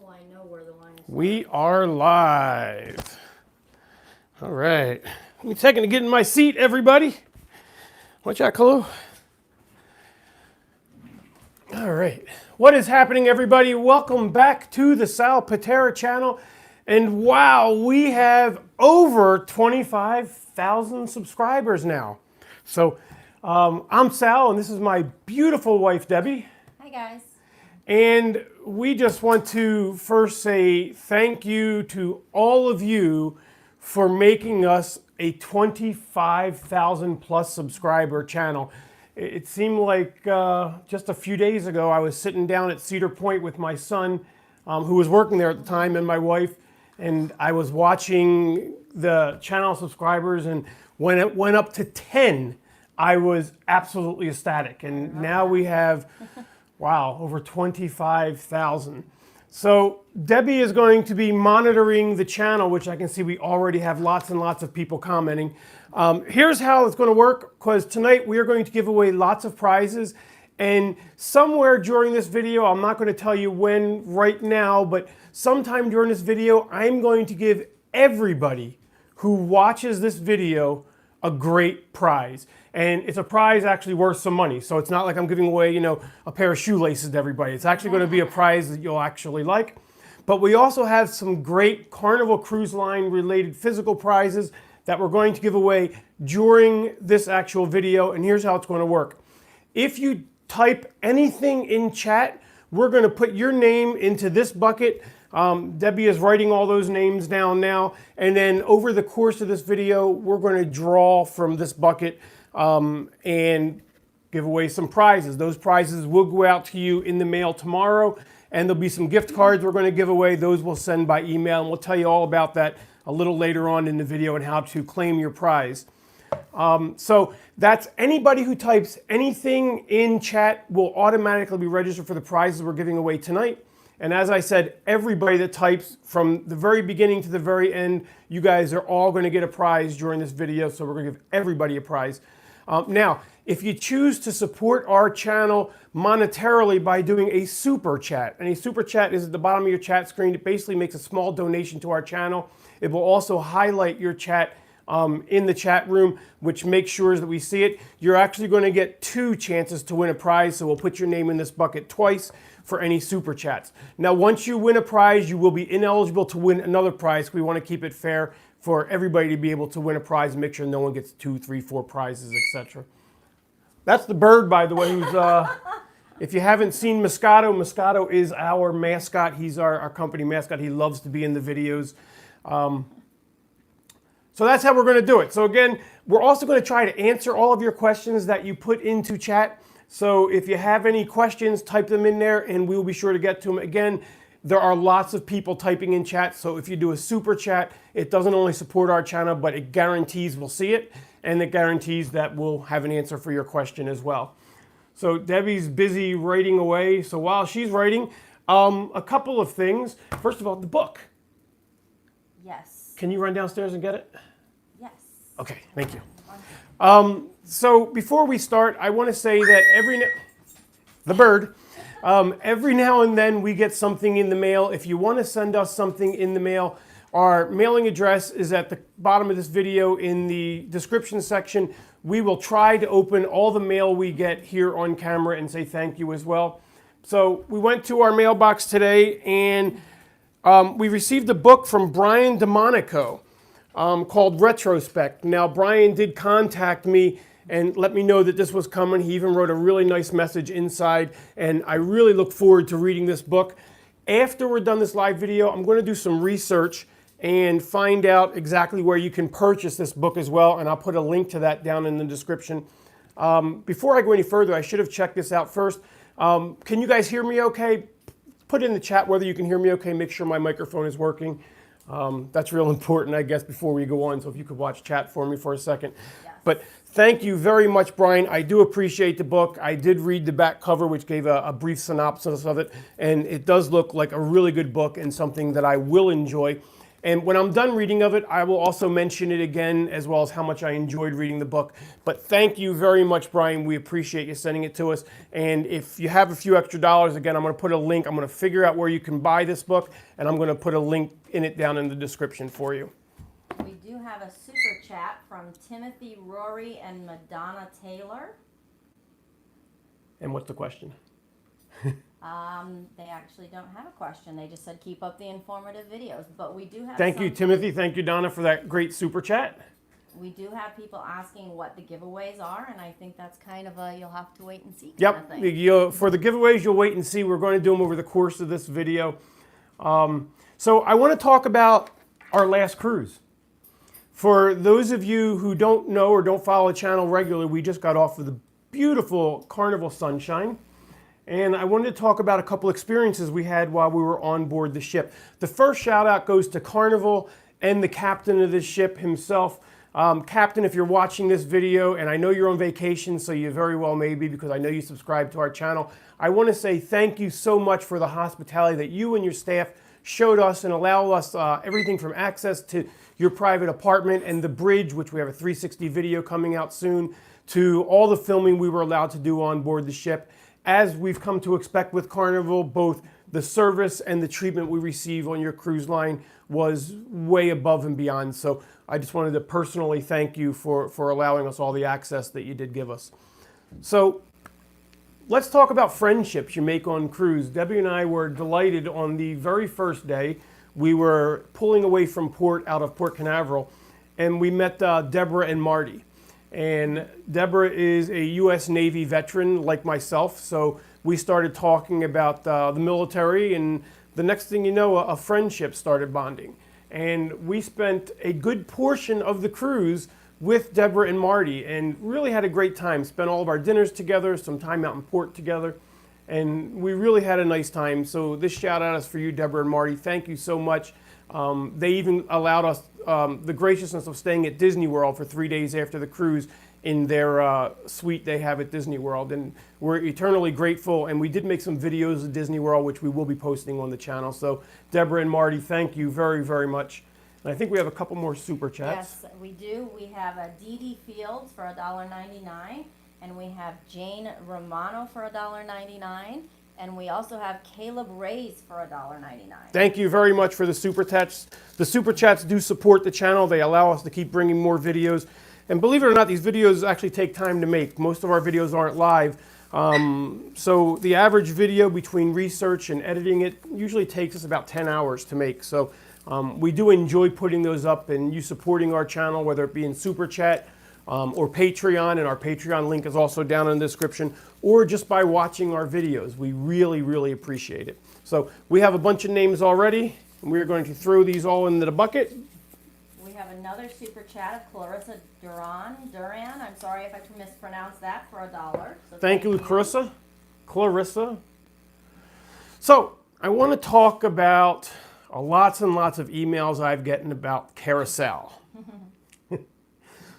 so I know where the line is. We are live. All right. Give me a second to get in my seat, everybody. Watch out, Chloe. All right. What is happening, everybody? Welcome back to the Sal Pitera channel. And wow, we have over 25,000 subscribers now. So I'm Sal, and this is my beautiful wife, Debbie. Hi, guys. And we just want to first say thank you to all of you for making us a 25,000 plus subscriber channel. It seemed like just a few days ago I was sitting down at Cedar Point with my son, who was working there at the time, and my wife, and I was watching the channel subscribers, and when it went up to 10, I was absolutely ecstatic. And now we have, wow, over 25,000. So Debbie is going to be monitoring the channel, which I can see we already have lots and lots of people commenting. Here's how it's going to work, because tonight we are going to give away lots of prizes. And somewhere during this video, I'm not going to tell you when right now, but sometime during this video, I'm going to give everybody who watches this video a great prize. And it's a prize actually worth some money. So it's not like I'm giving away, a pair of shoelaces to everybody. It's actually going to be a prize that you'll actually like. But we also have some great Carnival Cruise Line related physical prizes that we're going to give away during this actual video. And here's how it's going to work. If you type anything in chat, we're going to put your name into this bucket. Debbie is writing all those names down now. And then over the course of this video, we're going to draw from this bucket and give away some prizes. Those prizes will go out to you in the mail tomorrow, and there'll be some gift cards we're going to give away. Those we'll send by email, and we'll tell you all about that a little later on in the video and how to claim your prize. So that's anybody who types anything in chat will automatically be registered for the prizes we're giving away tonight. And as I said, everybody that types from the very beginning to the very end, you guys are all going to get a prize during this video. So we're going to give everybody a prize. Now, if you choose to support our channel monetarily by doing a super chat, and a super chat is at the bottom of your chat screen, it basically makes a small donation to our channel. It will also highlight your chat in the chat room, which makes sure that we see it. You're actually going to get 2 chances to win a prize, so we'll put your name in this bucket twice for any super chats. Now, once you win a prize, you will be ineligible to win another prize. We want to keep it fair for everybody to be able to win a prize and make sure no one gets 2, 3, 4 prizes, etc. That's the bird, by the way, who's, if you haven't seen Moscato, Moscato is our mascot. He's our company mascot. He loves to be in the videos. So that's how we're going to do it. So again, we're also going to try to answer all of your questions that you put into chat. So if you have any questions, type them in there and we will be sure to get to them. Again, there are lots of people typing in chat. So if you do a super chat, it doesn't only support our channel, but it guarantees we'll see it. And it guarantees that we'll have an answer for your question as well. So Debbie's busy writing away. So while she's writing, a couple of things. First of all, the book. Yes. Can you run downstairs and get it? Yes. Okay, thank you. So before we start, I want to say that every now and then we get something in the mail. If you want to send us something in the mail, our mailing address is at the bottom of this video in the description section. We will try to open all the mail we get here on camera and say thank you as well. So we went to our mailbox today and we received a book from Brian DeMonico called Retrospect. Now, Brian did contact me and let me know that this was coming. He even wrote a really nice message inside, and I really look forward to reading this book. After we're done this live video, I'm going to do some research and find out exactly where you can purchase this book as well, and I'll put a link to that down in the description. Before I go any further, I should have checked this out first. Can you guys hear me okay? Put in the chat whether you can hear me okay. Make sure my microphone is working. That's real important, I guess, before we go on. So if you could watch chat for me for a second. Yes. But thank you very much, Brian. I do appreciate the book. I did read the back cover, which gave a brief synopsis of it. And it does look like a really good book and something that I will enjoy. And when I'm done reading of it, I will also mention it again, as well as how much I enjoyed reading the book. But thank you very much, Brian. We appreciate you sending it to us. And if you have a few extra dollars, again, I'm going to put a link. I'm going to figure out where you can buy this book, and I'm going to put a link in it down in the description for you. We do have a super chat from Timothy, Rory, and Madonna Taylor. And what's the question? They actually don't have a question. They just said keep up the informative videos. But we do have Thank you, Timothy. Thank you, Donna, for that great super chat. We do have people asking what the giveaways are, and I think that's kind of a you'll have to wait and see kind Yep. of thing. For the giveaways, you'll wait and see. We're going to do them over the course of this video. So I want to talk about our last cruise. For those of you who don't know or don't follow the channel regularly, we just got off of the beautiful Carnival Sunshine. And I wanted to talk about a couple experiences we had while we were on board the ship. The first shout out goes to Carnival and the captain of this ship himself. Captain, if you're watching this video, and I know you're on vacation, so you very well may be because I know you subscribe to our channel, I want to say thank you so much for the hospitality that you and your staff showed us and allowed us everything from access to your private apartment and the bridge, which we have a 360 video coming out soon, to all the filming we were allowed to do on board the ship. As we've come to expect with Carnival, both the service and the treatment we receive on your cruise line was way above and beyond. So I just wanted to personally thank you for allowing us all the access that you did give us. So let's talk about friendships you make on cruise. Debbie and I were delighted on the very first day. We were pulling away from port out of Port Canaveral, and we met Deborah and Marty. And Deborah is a U.S. Navy veteran like myself, so we started talking about the military, and the next thing you know, a friendship started bonding. And we spent a good portion of the cruise with Deborah and Marty and really had a great time. Spent all of our dinners together, some time out in port together, and we really had a nice time. So this shout out is for you, Deborah and Marty. Thank you so much. They even allowed us the graciousness of staying at Disney World for 3 days after the cruise in their suite they have at Disney World. And we're eternally grateful. And we did make some videos of Disney World, which we will be posting on the channel. So Deborah and Marty, thank you very, very much. And I think we have a couple more super chats. Yes, we do. We have a Dee Dee Fields for $1.99. And we have Jane Romano for $1.99. And we also have Caleb Ray's for $1.99. Thank you very much for the super chats. The super chats do support the channel. They allow us to keep bringing more videos. And believe it or not, these videos actually take time to make. Most of our videos aren't live. So the average video between research and editing it usually takes us about 10 hours to make. So we do enjoy putting those up and you supporting our channel, whether it be in super chat or Patreon, and our Patreon link is also down in the description, or just by watching our videos. We really, really appreciate it. So we have a bunch of names already, and we're going to throw these all into the bucket. We have another super chat of Clarissa Duran. I'm sorry if I mispronounced that, for $1. So Thank you, Clarissa. So I want to talk about lots and lots of emails I've gotten about Carousel.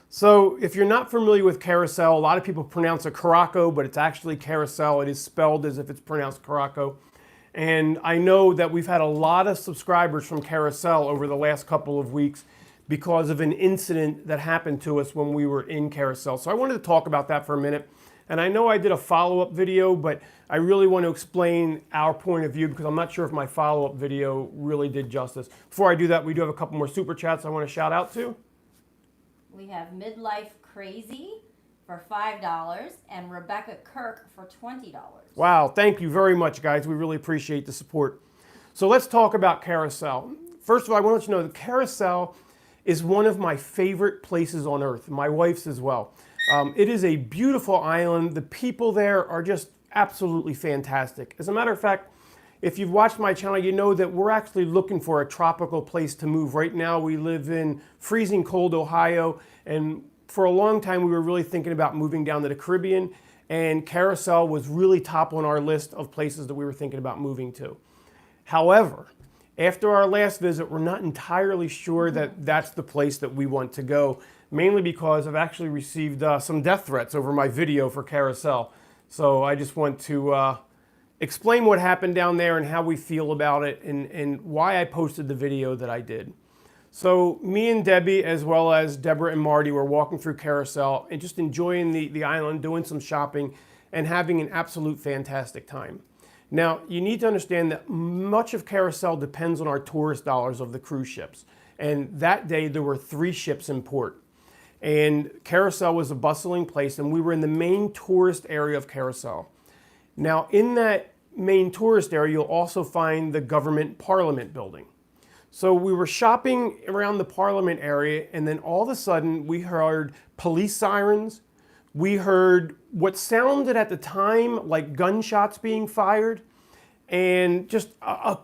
So if you're not familiar with Carousel, a lot of people pronounce it Caraco, but it's actually Carousel. It is spelled as if it's pronounced Caraco. And I know that we've had a lot of subscribers from Carousel over the last couple of weeks because of an incident that happened to us when we were in Carousel. So I wanted to talk about that for a minute. And I know I did a follow-up video, but I really want to explain our point of view because I'm not sure if my follow-up video really did justice. Before I do that, we do have a couple more super chats I want to shout out to. We have Midlife Crazy for $5 and Rebecca Kirk for $20. Wow, thank you very much, guys. We really appreciate the support. So let's talk about Carousel. First of all, I want to let you know that Carousel is one of my favorite places on earth, my wife's as well. It is a beautiful island. The people there are just absolutely fantastic. As a matter of fact, if you've watched my channel, you know that we're actually looking for a tropical place to move. Right now, we live in freezing cold Ohio, and for a long time, we were really thinking about moving down to the Caribbean, and Carousel was really top on our list of places that we were thinking about moving to. However, after our last visit, we're not entirely sure that that's the place that we want to go, mainly because I've actually received some death threats over my video for Carousel. So I just want to explain what happened down there and how we feel about it and why I posted the video that I did. So me and Debbie, as well as Deborah and Marty, were walking through Carousel and just enjoying the island, doing some shopping, and having an absolute fantastic time. Now, you need to understand that much of Carousel depends on our tourist dollars of the cruise ships. And that day, there were 3 ships in port. And Carousel was a bustling place, and we were in the main tourist area of Carousel. Now, in that main tourist area, you'll also find the government parliament building. So we were shopping around the parliament area, and then all of a sudden we heard police sirens. We heard what sounded at the time like gunshots being fired, and just a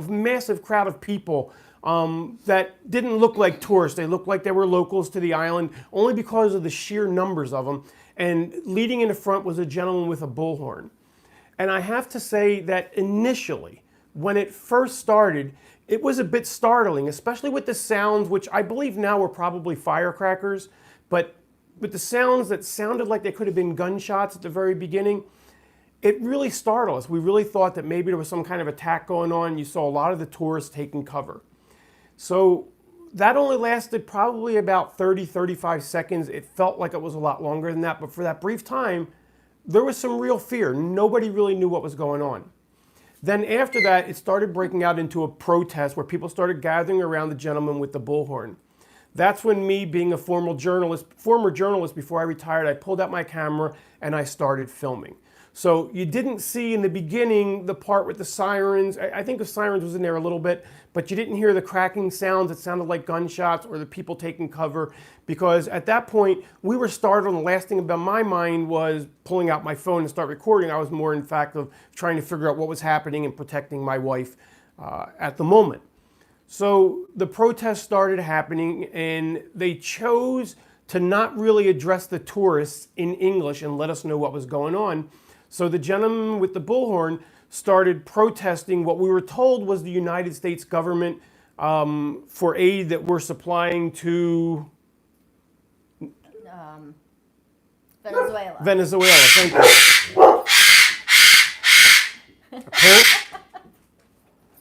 massive crowd of people that didn't look like tourists. They looked like they were locals to the island, only because of the sheer numbers of them. And leading in the front was a gentleman with a bullhorn. And I have to say that initially, when it first started, it was a bit startling, especially with the sounds, which I believe now were probably firecrackers, but with the sounds that sounded like they could have been gunshots at the very beginning, it really startled us. We really thought that maybe there was some kind of attack going on. You saw a lot of the tourists taking cover. So that only lasted probably about 30, 35 seconds. It felt like it was a lot longer than that, but for that brief time, there was some real fear. Nobody really knew what was going on. Then after that, it started breaking out into a protest where people started gathering around the gentleman with the bullhorn. That's when me, being a former journalist before I retired, I pulled out my camera and I started filming. So you didn't see in the beginning the part with the sirens. I think the sirens was in there a little bit, but you didn't hear the cracking sounds that sounded like gunshots or the people taking cover, because at that point we were startled, and the last thing about my mind was pulling out my phone and start recording. I was more in fact of trying to figure out what was happening and protecting my wife at the moment. So the protest started happening, and they chose to not really address the tourists in English and let us know what was going on. So the gentleman with the bullhorn started protesting what we were told was the United States government for aid that we're supplying to Venezuela. Venezuela, thank you.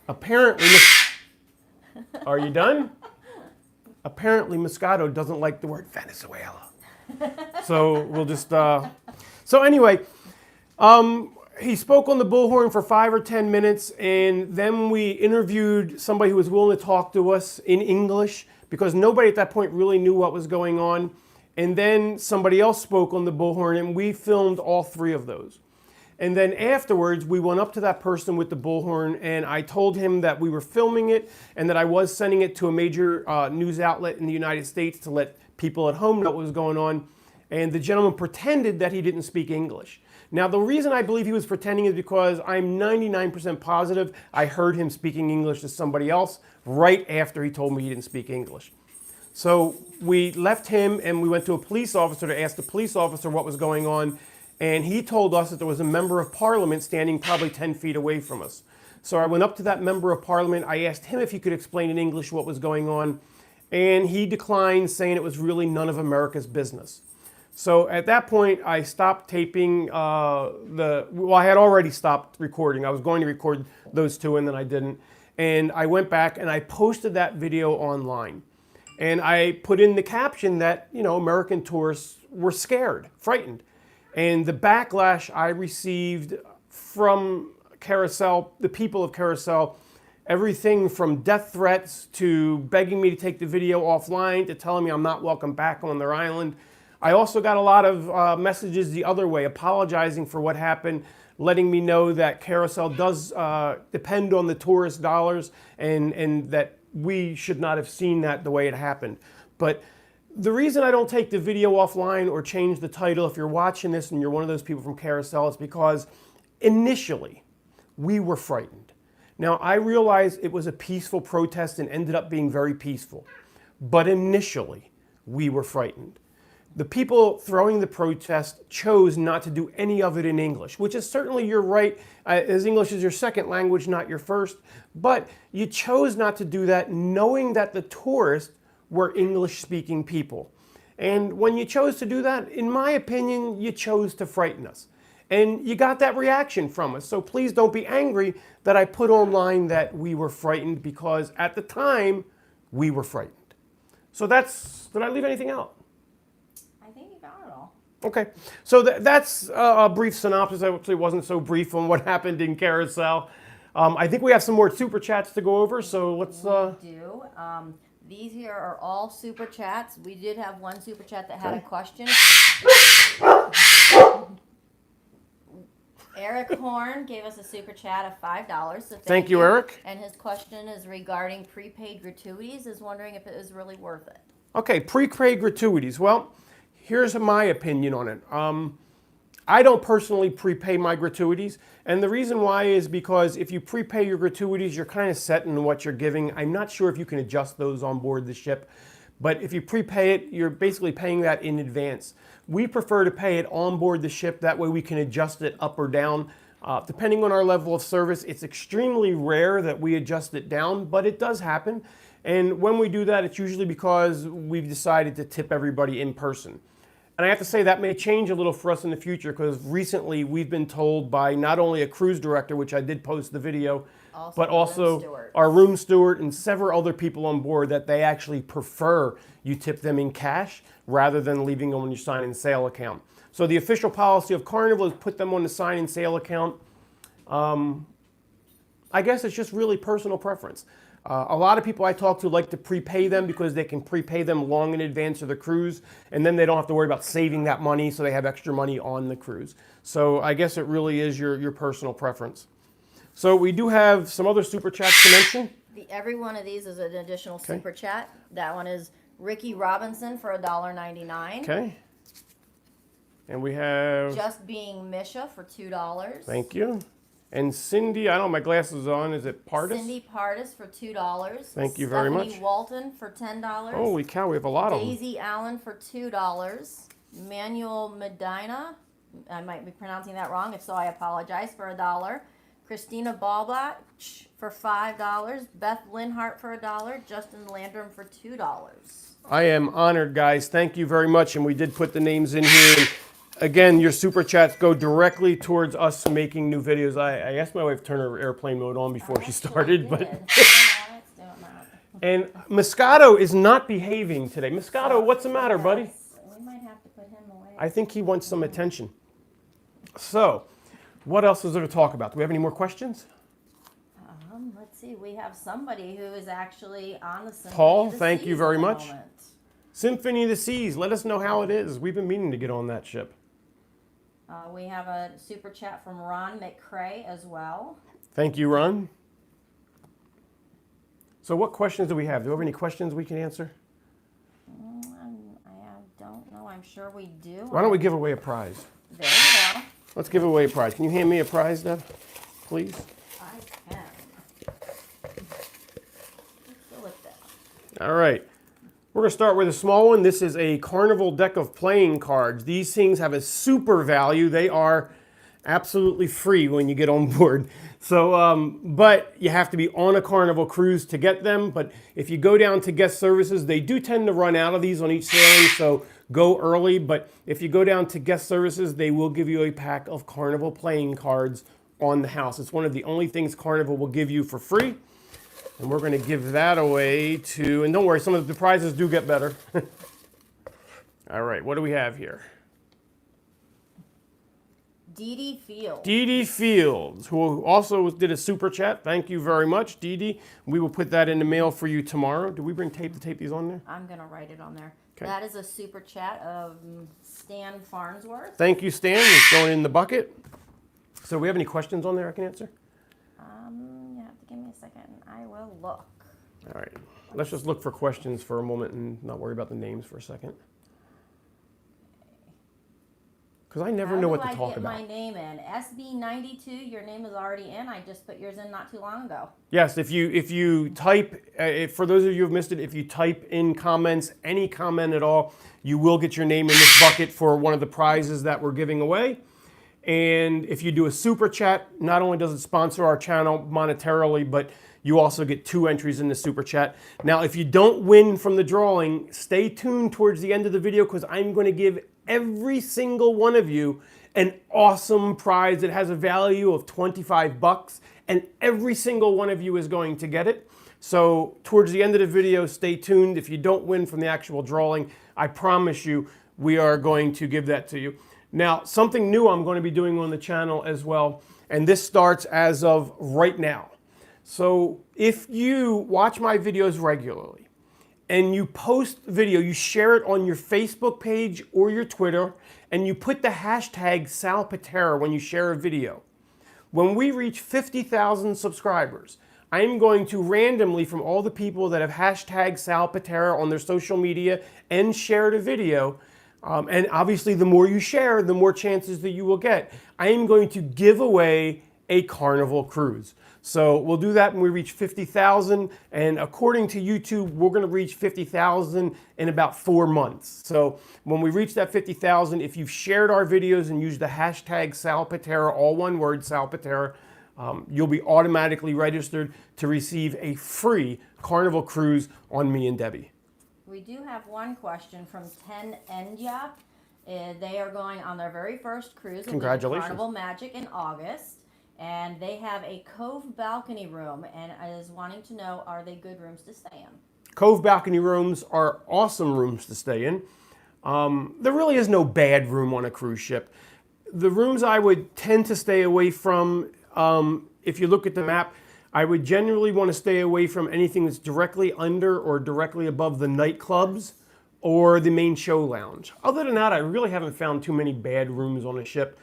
Apparently, are you done? Apparently, Moscato doesn't like the word Venezuela. So we'll just, so anyway, he spoke on the bullhorn for 5 or 10 minutes, and then we interviewed somebody who was willing to talk to us in English, because nobody at that point really knew what was going on. And then somebody else spoke on the bullhorn, and we filmed all 3 of those. And then afterwards, we went up to that person with the bullhorn, and I told him that we were filming it and that I was sending it to a major news outlet in the United States to let people at home know what was going on. And the gentleman pretended that he didn't speak English. Now, the reason I believe he was pretending is because I'm 99% positive I heard him speaking English to somebody else right after he told me he didn't speak English. So we left him and we went to a police officer to ask the police officer what was going on. And he told us that there was a member of parliament standing probably 10 feet away from us. So I went up to that member of parliament. I asked him if he could explain in English what was going on. And he declined, saying it was really none of America's business. So at that point, I stopped taping well, I had already stopped recording. I was going to record those 2 and then I didn't. And I went back and I posted that video online. And I put in the caption that, you know, American tourists were scared, frightened. And the backlash I received from Carousel, the people of Carousel, everything from death threats to begging me to take the video offline to telling me I'm not welcome back on their island. I also got a lot of messages the other way, apologizing for what happened, letting me know that Carousel does depend on the tourist dollars and that we should not have seen that the way it happened. But the reason I don't take the video offline or change the title, if you're watching this and you're one of those people from Carousel, is because initially we were frightened. Now, I realize it was a peaceful protest and ended up being very peaceful, but initially we were frightened. The people throwing the protest chose not to do any of it in English, which is certainly your right, as English is your second language, not your first. But you chose not to do that knowing that the tourists were English-speaking people. And when you chose to do that, in my opinion, you chose to frighten us. And you got that reaction from us. So please don't be angry that I put online that we were frightened, because at the time, we were frightened. So that's, did I leave anything out? I think you got it all. Okay, so that's a brief synopsis. Actually, wasn't so brief on what happened in Carousel. I think we have some more super chats to go over, so let's. We do. These here are all super chats. We did have one super chat that had a question. Eric Horn gave us a super chat of $5. So thank you, Eric. And his question is regarding prepaid gratuities. Is wondering if it is really worth it. Okay, prepaid gratuities. Well, here's my opinion on it. I don't personally prepay my gratuities, and the reason why is because if you prepay your gratuities, you're kind of set in what you're giving. I'm not sure if you can adjust those on board the ship, but if you prepay it, you're basically paying that in advance. We prefer to pay it on board the ship. That way we can adjust it up or down. Depending on our level of service, it's extremely rare that we adjust it down, but it does happen. And when we do that, it's usually because we've decided to tip everybody in person. And I have to say that may change a little for us in the future, because recently we've been told by not only a cruise director, which I did post the video, but also our room steward and several other people on board that they actually prefer you tip them in cash rather than leaving them on your sign and sale account. So the official policy of Carnival is put them on the sign and sale account. I guess it's just really personal preference. A lot of people I talk to like to prepay them because they can prepay them long in advance of the cruise, and then they don't have to worry about saving that money, so they have extra money on the cruise. So I guess it really is your personal preference. So we do have some other super chats to mention. Every one of these is an additional super chat. That one is Ricky Robinson for $1.99. Okay. And we have Just Being Misha for $2. Thank you. And Cindy, I don't have my glasses on. Is it Pardis? Cindy Pardis for $2. Thank you very much. Stephanie Walton for $10. Holy cow, we have a lot of them. Daisy Allen for $2. Manuel Medina, I might be pronouncing that wrong. If so, I apologize, for $1. Christina Balbach for $5. Beth Linhart for $1. Justin Landrum for $2. I am honored, guys. Thank you very much. And we did put the names in here. And again, your super chats go directly towards us making new videos. I asked my wife to turn her airplane mode on before she started, but and Moscato is not behaving today. Moscato, what's the matter, buddy? We might have to put him away. I think he wants some attention. So, what else is there to talk about? Do we have any more questions? Let's see. We have somebody who is actually on the Symphony Paul, of the thank Seas you very at the much. moment. Symphony of the Seas. Let us know how it is. We've been meaning to get on that ship. We have a super chat from Ron McCrae as well. Thank you, Ron. So what questions do we have? Do we have any questions we can answer? I don't know. I'm sure we do. Why don't we give away a prize? There you go. Let's give away a prize. Can you hand me a prize, Deb? Please? I can. Let's go with that. All right. We're going to start with a small one. This is a Carnival deck of playing cards. These things have a super value. They are absolutely free when you get on board. So, but you have to be on a Carnival cruise to get them. But if you go down to guest services, they do tend to run out of these on each sailing, so go early. But if you go down to guest services, they will give you a pack of Carnival playing cards on the house. It's one of the only things Carnival will give you for free. And we're going to give that away to, and don't worry, some of the prizes do get better. All right, what do we have here? Dee Dee Fields. Dee Dee Fields, who also did a super chat. Thank you very much, Dee Dee. We will put that in the mail for you tomorrow. Do we bring tape to tape these on there? I'm going to write it on there. Okay. That is a super chat of Stan Farnsworth. Thank you, Stan. It's going in the bucket. So we have any questions on there I can answer? You have to give me a second. I will look. All right. Let's just look for questions for a moment and not worry about the names for a second. Because I never know what to talk about. How do I get my name in? SB92, your name is already in. I just put yours in not too long ago. Yes, if you type, for those of you who have missed it, if you type in comments, any comment at all, you will get your name in this bucket for one of the prizes that we're giving away. And if you do a super chat, not only does it sponsor our channel monetarily, but you also get 2 entries in the super chat. Now, if you don't win from the drawing, stay tuned towards the end of the video because I'm going to give every single one of you an awesome prize that has a value of $25, and every single one of you is going to get it. So towards the end of the video, stay tuned. If you don't win from the actual drawing, I promise you we are going to give that to you. Now, something new I'm going to be doing on the channel as well, and this starts as of right now. So if you watch my videos regularly and you post video, you share it on your Facebook page or your Twitter, and you put the hashtag Sal Pitera when you share a video. When we reach 50,000 subscribers, I am going to randomly, from all the people that have hashtag Sal Pitera on their social media and shared a video, and obviously the more you share, the more chances that you will get, I am going to give away a Carnival cruise. So we'll do that when we reach 50,000, and according to YouTube, we're going to reach 50,000 in about 4 months. So when we reach that 50,000, if you've shared our videos and used the hashtag Sal Pitera, all one word, Sal Pitera, you'll be automatically registered to receive a free Carnival cruise on me and Debbie. We do have one question from 10 Enya. They are going on their very first cruise. Congratulations. Carnival Magic in August. And they have a Cove balcony room, and is wanting to know, are they good rooms to stay in? Cove balcony rooms are awesome rooms to stay in. There really is no bad room on a cruise ship. The rooms I would tend to stay away from, if you look at the map, I would generally want to stay away from anything that's directly under or directly above the nightclubs or the main show lounge. Other than that, I really haven't found too many bad rooms on a ship.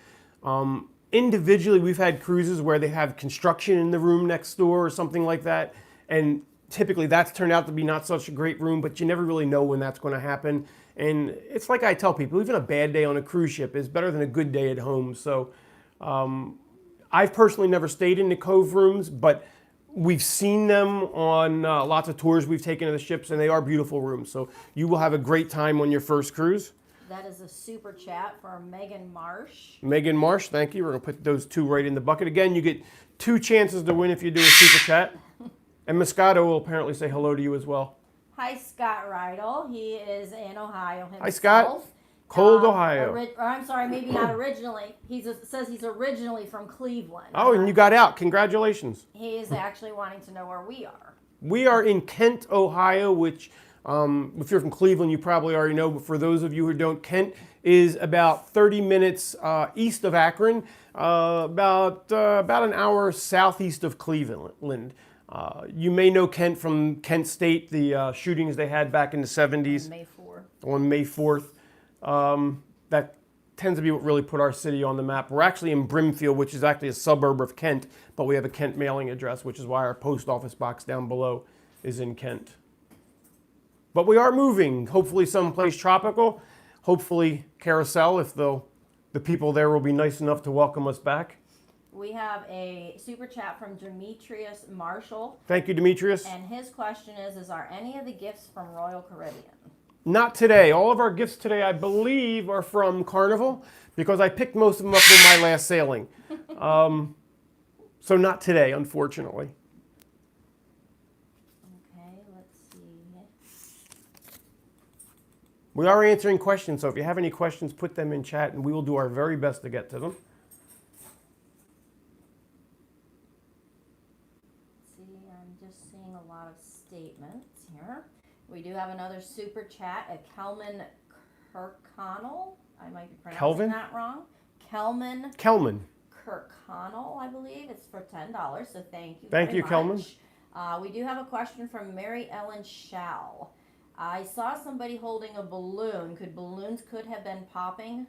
Individually, we've had cruises where they have construction in the room next door or something like that, and typically that's turned out to be not such a great room, but you never really know when that's going to happen. And it's like I tell people, even a bad day on a cruise ship is better than a good day at home. So I've personally never stayed in the Cove rooms, but we've seen them on lots of tours we've taken of the ships, and they are beautiful rooms. So you will have a great time on your first cruise. That is a super chat for Megan Marsh. Megan Marsh, thank you. We're going to put those two right in the bucket. Again, you get 2 chances to win if you do a super chat. And Moscato will apparently say hello to you as well. Hi, Scott Rydell. He is in Ohio himself. Hi, Scott. Cold Ohio. Or I'm sorry, maybe not originally. Says he's originally from Cleveland. Oh, and you got out. Congratulations. He is actually wanting to know where we are. We are in Kent, Ohio, which... if you're from Cleveland, you probably already know, but for those of you who don't, Kent is about 30 minutes east of Akron, about an hour southeast of Cleveland. You may know Kent from Kent State, the shootings they had back in the 70s. May 4th. On May 4th. That tends to be what really put our city on the map. We're actually in Brimfield, which is actually a suburb of Kent, but we have a Kent mailing address, which is why our post office box down below is in Kent. But we are moving, hopefully someplace tropical, hopefully Carousel, if the people there will be nice enough to welcome us back. We have a super chat from Demetrius Marshall. Thank you, Demetrius. And his question is are any of the gifts from Royal Caribbean? Not today. All of our gifts today, I believe, are from Carnival, because I picked most of them up in my last sailing. So not today, unfortunately. We are answering questions, so if you have any questions, put them in chat, and we will do our very best to get to them. See, I'm just seeing a lot of statements here. We do have another super chat at Kelman Kirkconnell. I might be pronouncing that wrong. Kelman Kirkconnell, I believe. It's for $10, so thank you. Thank you, Kelman. We do have a question from Mary Ellen Schall. I saw somebody holding a balloon. Balloons could have been popping?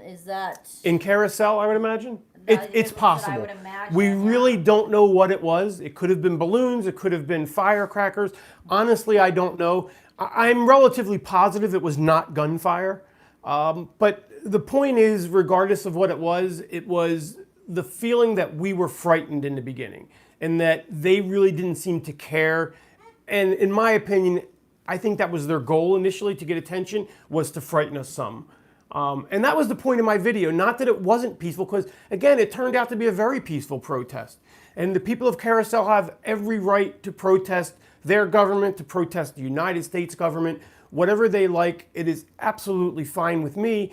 Is that... In Carousel, I would imagine? It's possible. I would imagine. We really don't know what it was. It could have been balloons. It could have been firecrackers. Honestly, I don't know. I'm relatively positive it was not gunfire. But the point is, regardless of what it was the feeling that we were frightened in the beginning and that they really didn't seem to care. And in my opinion, I think that was their goal initially, to get attention, was to frighten us some. And that was the point of my video. Not that it wasn't peaceful, because again, it turned out to be a very peaceful protest. And the people of Carousel have every right to protest their government, to protest the United States government, whatever they like. It is absolutely fine with me,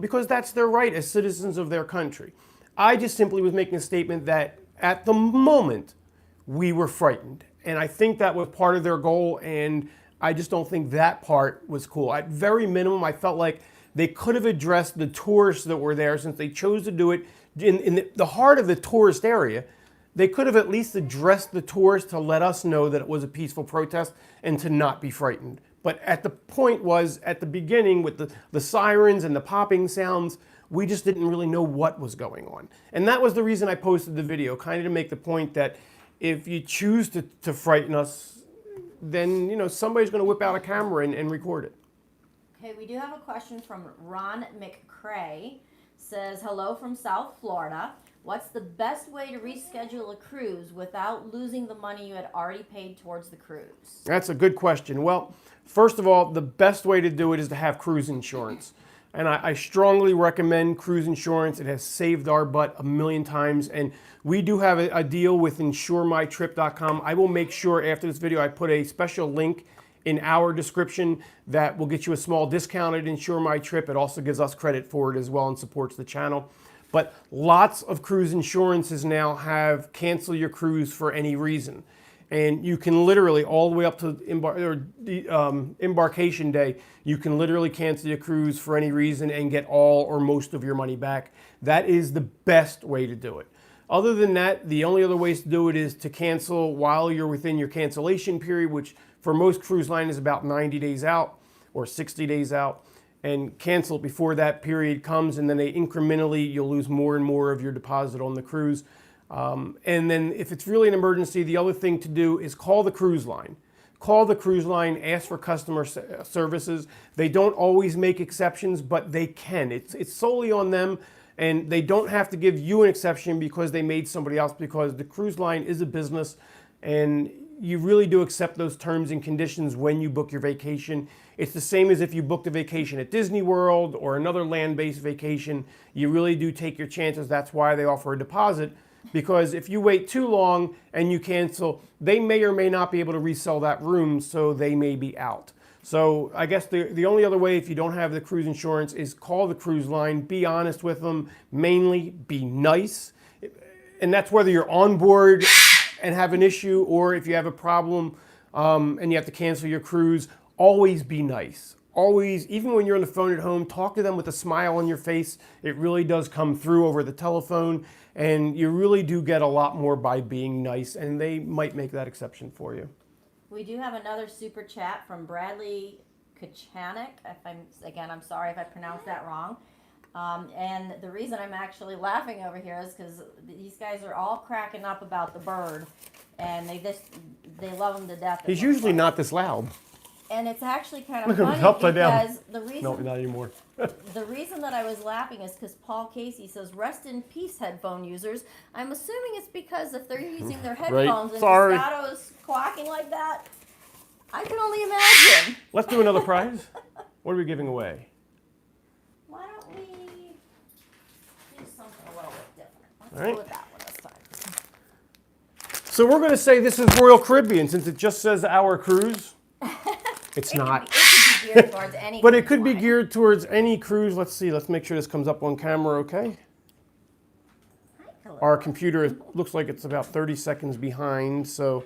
because that's their right as citizens of their country. I just simply was making a statement that at the moment, we were frightened. And I think that was part of their goal, and I just don't think that part was cool. At very minimum, I felt like they could have addressed the tourists that were there, since they chose to do it in the heart of the tourist area. They could have at least addressed the tourists to let us know that it was a peaceful protest and to not be frightened. But at the point was, at the beginning, with the sirens and the popping sounds, we just didn't really know what was going on. And that was the reason I posted the video, kind of to make the point that if you choose to frighten us, then, you know, somebody's going to whip out a camera and record it. Okay, we do have a question from Ron McCrae. Says, hello from South Florida. What's the best way to reschedule a cruise without losing the money you had already paid towards the cruise? That's a good question. Well, first of all, the best way to do it is to have cruise insurance. And I strongly recommend cruise insurance. It has saved our butt a million times. And we do have a deal with insuremytrip.com. I will make sure after this video I put a special link in our description that will get you a small discount at Insure My Trip. It also gives us credit for it as well and supports the channel. But lots of cruise insurances now have cancel your cruise for any reason. And you can literally, all the way up to embarkation day, you can literally cancel your cruise for any reason and get all or most of your money back. That is the best way to do it. Other than that, the only other ways to do it is to cancel while you're within your cancellation period, which for most cruise line is about 90 days out or 60 days out, and cancel before that period comes, and then they incrementally, you'll lose more and more of your deposit on the cruise. And then if it's really an emergency, the other thing to do is call the cruise line. Call the cruise line, ask for customer services. They don't always make exceptions, but they can. It's solely on them, and they don't have to give you an exception because they made somebody else, because the cruise line is a business, and you really do accept those terms and conditions when you book your vacation. It's the same as if you booked a vacation at Disney World or another land-based vacation. You really do take your chances. That's why they offer a deposit, because if you wait too long and you cancel, they may or may not be able to resell that room, so they may be out. So I guess the only other way, if you don't have the cruise insurance, is call the cruise line, be honest with them, mainly be nice. And that's whether you're on board and have an issue, or if you have a problem and you have to cancel your cruise, always be nice. Always, even when you're on the phone at home, talk to them with a smile on your face. It really does come through over the telephone, and you really do get a lot more by being nice, and they might make that exception for you. We do have another super chat from Bradley Kachanik. I'm sorry if I pronounced that wrong. And the reason I'm actually laughing over here is because these guys are all cracking up about the bird, and they love him to death. He's usually not this loud. And it's actually kind of Look at him, funny upside down. because the reason No, not anymore. the reason that I was laughing is because Paul Casey says, "Rest in peace, headphone users." I'm assuming it's because if they're using their headphones and Sorry. Moscato is quacking like that, I can only imagine. Let's do another prize. What are we giving away? Why don't we do something a little bit different? Let's All right. go with that one this time. So we're going to say this is Royal Caribbean, since it just says our cruise. It's not. It could be geared towards any But it cruise could be line. geared towards any cruise. Let's see. Let's make sure this comes up on camera, okay? Hello. Our computer looks like it's about 30 seconds behind, so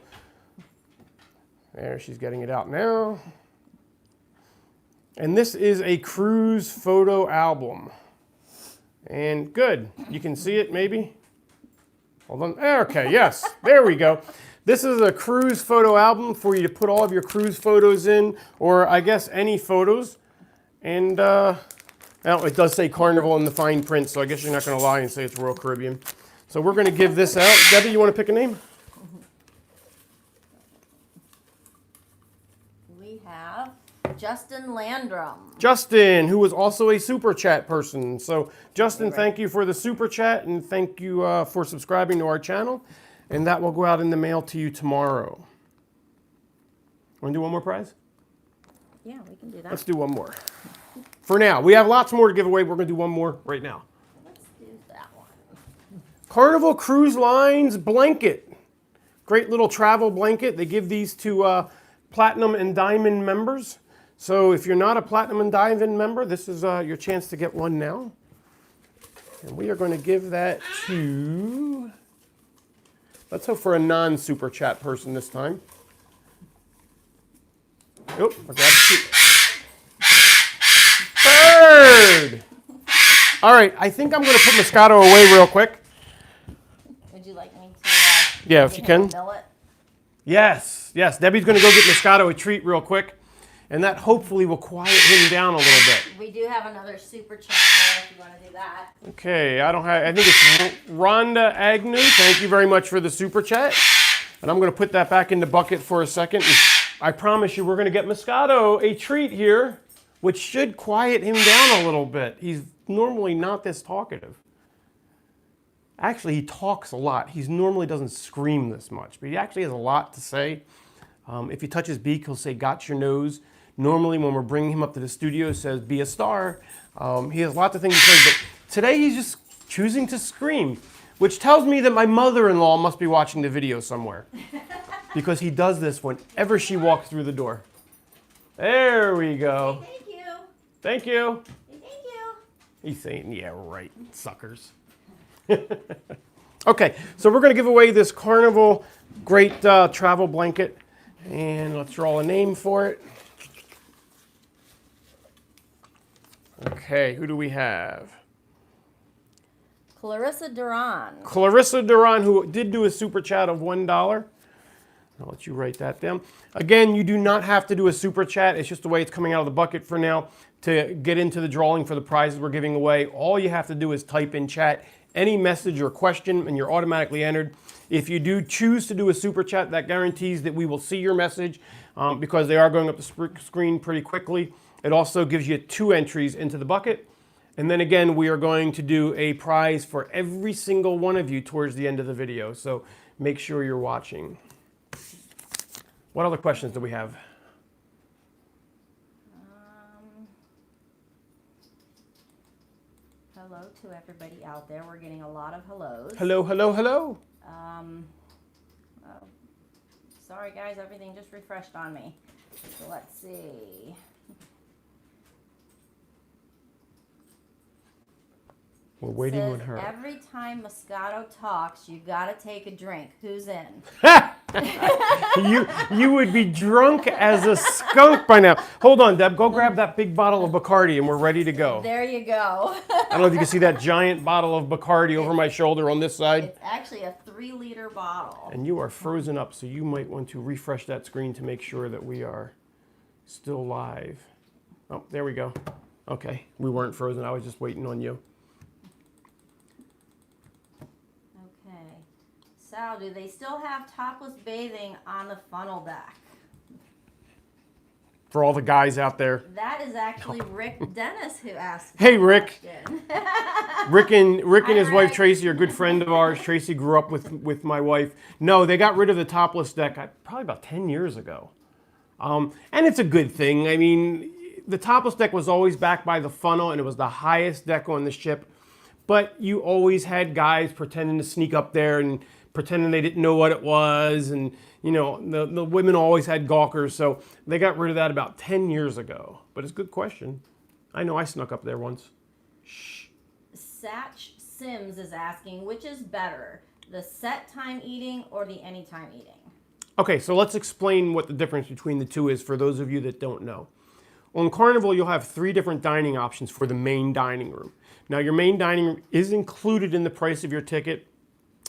there, she's getting it out now. And this is a cruise photo album. And good. You can see it, maybe? Hold on. Okay, yes. There we go. This is a cruise photo album for you to put all of your cruise photos in, or I guess any photos. And well, it does say Carnival in the fine print, so I guess you're not going to lie and say it's Royal Caribbean. So we're going to give this out. Debbie, you want to pick a name? We have Justin Landrum. Justin, who was also a super chat person. So Justin, thank you for the super chat, and thank you for subscribing to our channel. And that will go out in the mail to you tomorrow. Want to do one more prize? Yeah, we can do that. Let's do one more. For now, we have lots more to give away. We're going to do one more right now. Let's do that one. Carnival Cruise Lines blanket. Great little travel blanket. They give these to Platinum and Diamond members. So if you're not a Platinum and Diamond member, this is your chance to get one now. And we are going to give that to Let's hope for a non-super chat person this time. Oh, I grabbed the bird! All right, I think I'm going to put Moscato away real quick. Would you like me to? Yeah, if you can. Fill it? Yes, yes. Debbie's going to go get Moscato a treat real quick, and that hopefully will quiet him down a little bit. We do have another super chat there if you want to do that. Okay, I think it's Rhonda Agnew. Thank you very much for the super chat. And I'm going to put that back in the bucket for a second. And I promise you we're going to get Moscato a treat here, which should quiet him down a little bit. He's normally not this talkative. Actually, he talks a lot. He normally doesn't scream this much, but he actually has a lot to say. If you touch his beak, he'll say, "Got your nose." Normally, when we're bringing him up to the studio, it says, "Be a star." He has lots of things to say, but today he's just choosing to scream, which tells me that my mother-in-law must be watching the video somewhere, because he does this whenever she walks through the door. There we go. Hey, thank you. Thank you. Hey, thank you. He's saying, "Yeah, right, suckers." Okay, so we're going to give away this Carnival great travel blanket, and let's draw a name for it. Okay, who do we have? Clarissa Duran. Clarissa Duran, who did do a super chat of $1. I'll let you write that down. Again, you do not have to do a super chat. It's just the way it's coming out of the bucket for now to get into the drawing for the prizes we're giving away. All you have to do is type in chat any message or question, and you're automatically entered. If you do choose to do a super chat, that guarantees that we will see your message because they are going up the screen pretty quickly. It also gives you 2 entries into the bucket. And then again, we are going to do a prize for every single one of you towards the end of the video. So make sure you're watching. What other questions do we have? Hello to everybody out there. We're getting a lot of hellos. Hello, hello, hello. Oh, sorry guys, everything just refreshed on me. So let's see. We're waiting Says, on her. every time Moscato talks, you gotta take a drink. Who's in? You would be drunk as a skunk by now. Hold on, Deb. Go grab that big bottle of Bacardi, and we're ready to go. There you go. I don't know if you can see that giant bottle of Bacardi over my shoulder on this side. It's actually a 3-liter bottle. And you are frozen up, so you might want to refresh that screen to make sure that we are still live. Oh, there we go. Okay, we weren't frozen. I was just waiting on you. Okay. Sal, do they still have topless bathing on the funnel deck? For all the guys out there. That is actually Rick Dennis who asked. Hey, Rick. Rick and his Hi, wife Rick. Tracy are good friend of ours. Tracy grew up with my wife. No, they got rid of the topless deck probably about 10 years ago. And it's a good thing. I mean, the topless deck was always back by the funnel, and it was the highest deck on the ship. But you always had guys pretending to sneak up there and pretending they didn't know what it was. And, you know, the women always had gawkers. So they got rid of that about 10 years ago. But it's a good question. I know I snuck up there once. Shh. Satch Sims is asking, which is better, the set time eating or the anytime eating? Okay, so let's explain what the difference between the two is for those of you that don't know. On Carnival, you'll have 3 different dining options for the main dining room. Now, your main dining room is included in the price of your ticket.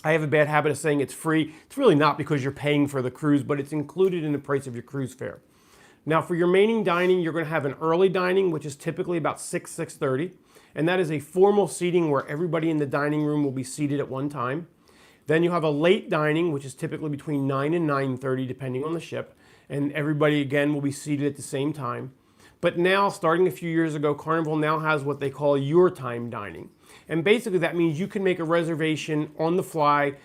I have a bad habit of saying it's free. It's really not because you're paying for the cruise, but it's included in the price of your cruise fare. Now, for your main dining, you're going to have an early dining, which is typically about 6:30. And that is a formal seating where everybody in the dining room will be seated at one time. Then you have a late dining, which is typically between 9 and 9:30, depending on the ship. And everybody, again, will be seated at the same time. But now, starting a few years ago, Carnival now has what they call your time dining. And basically that means you can make a reservation on the fly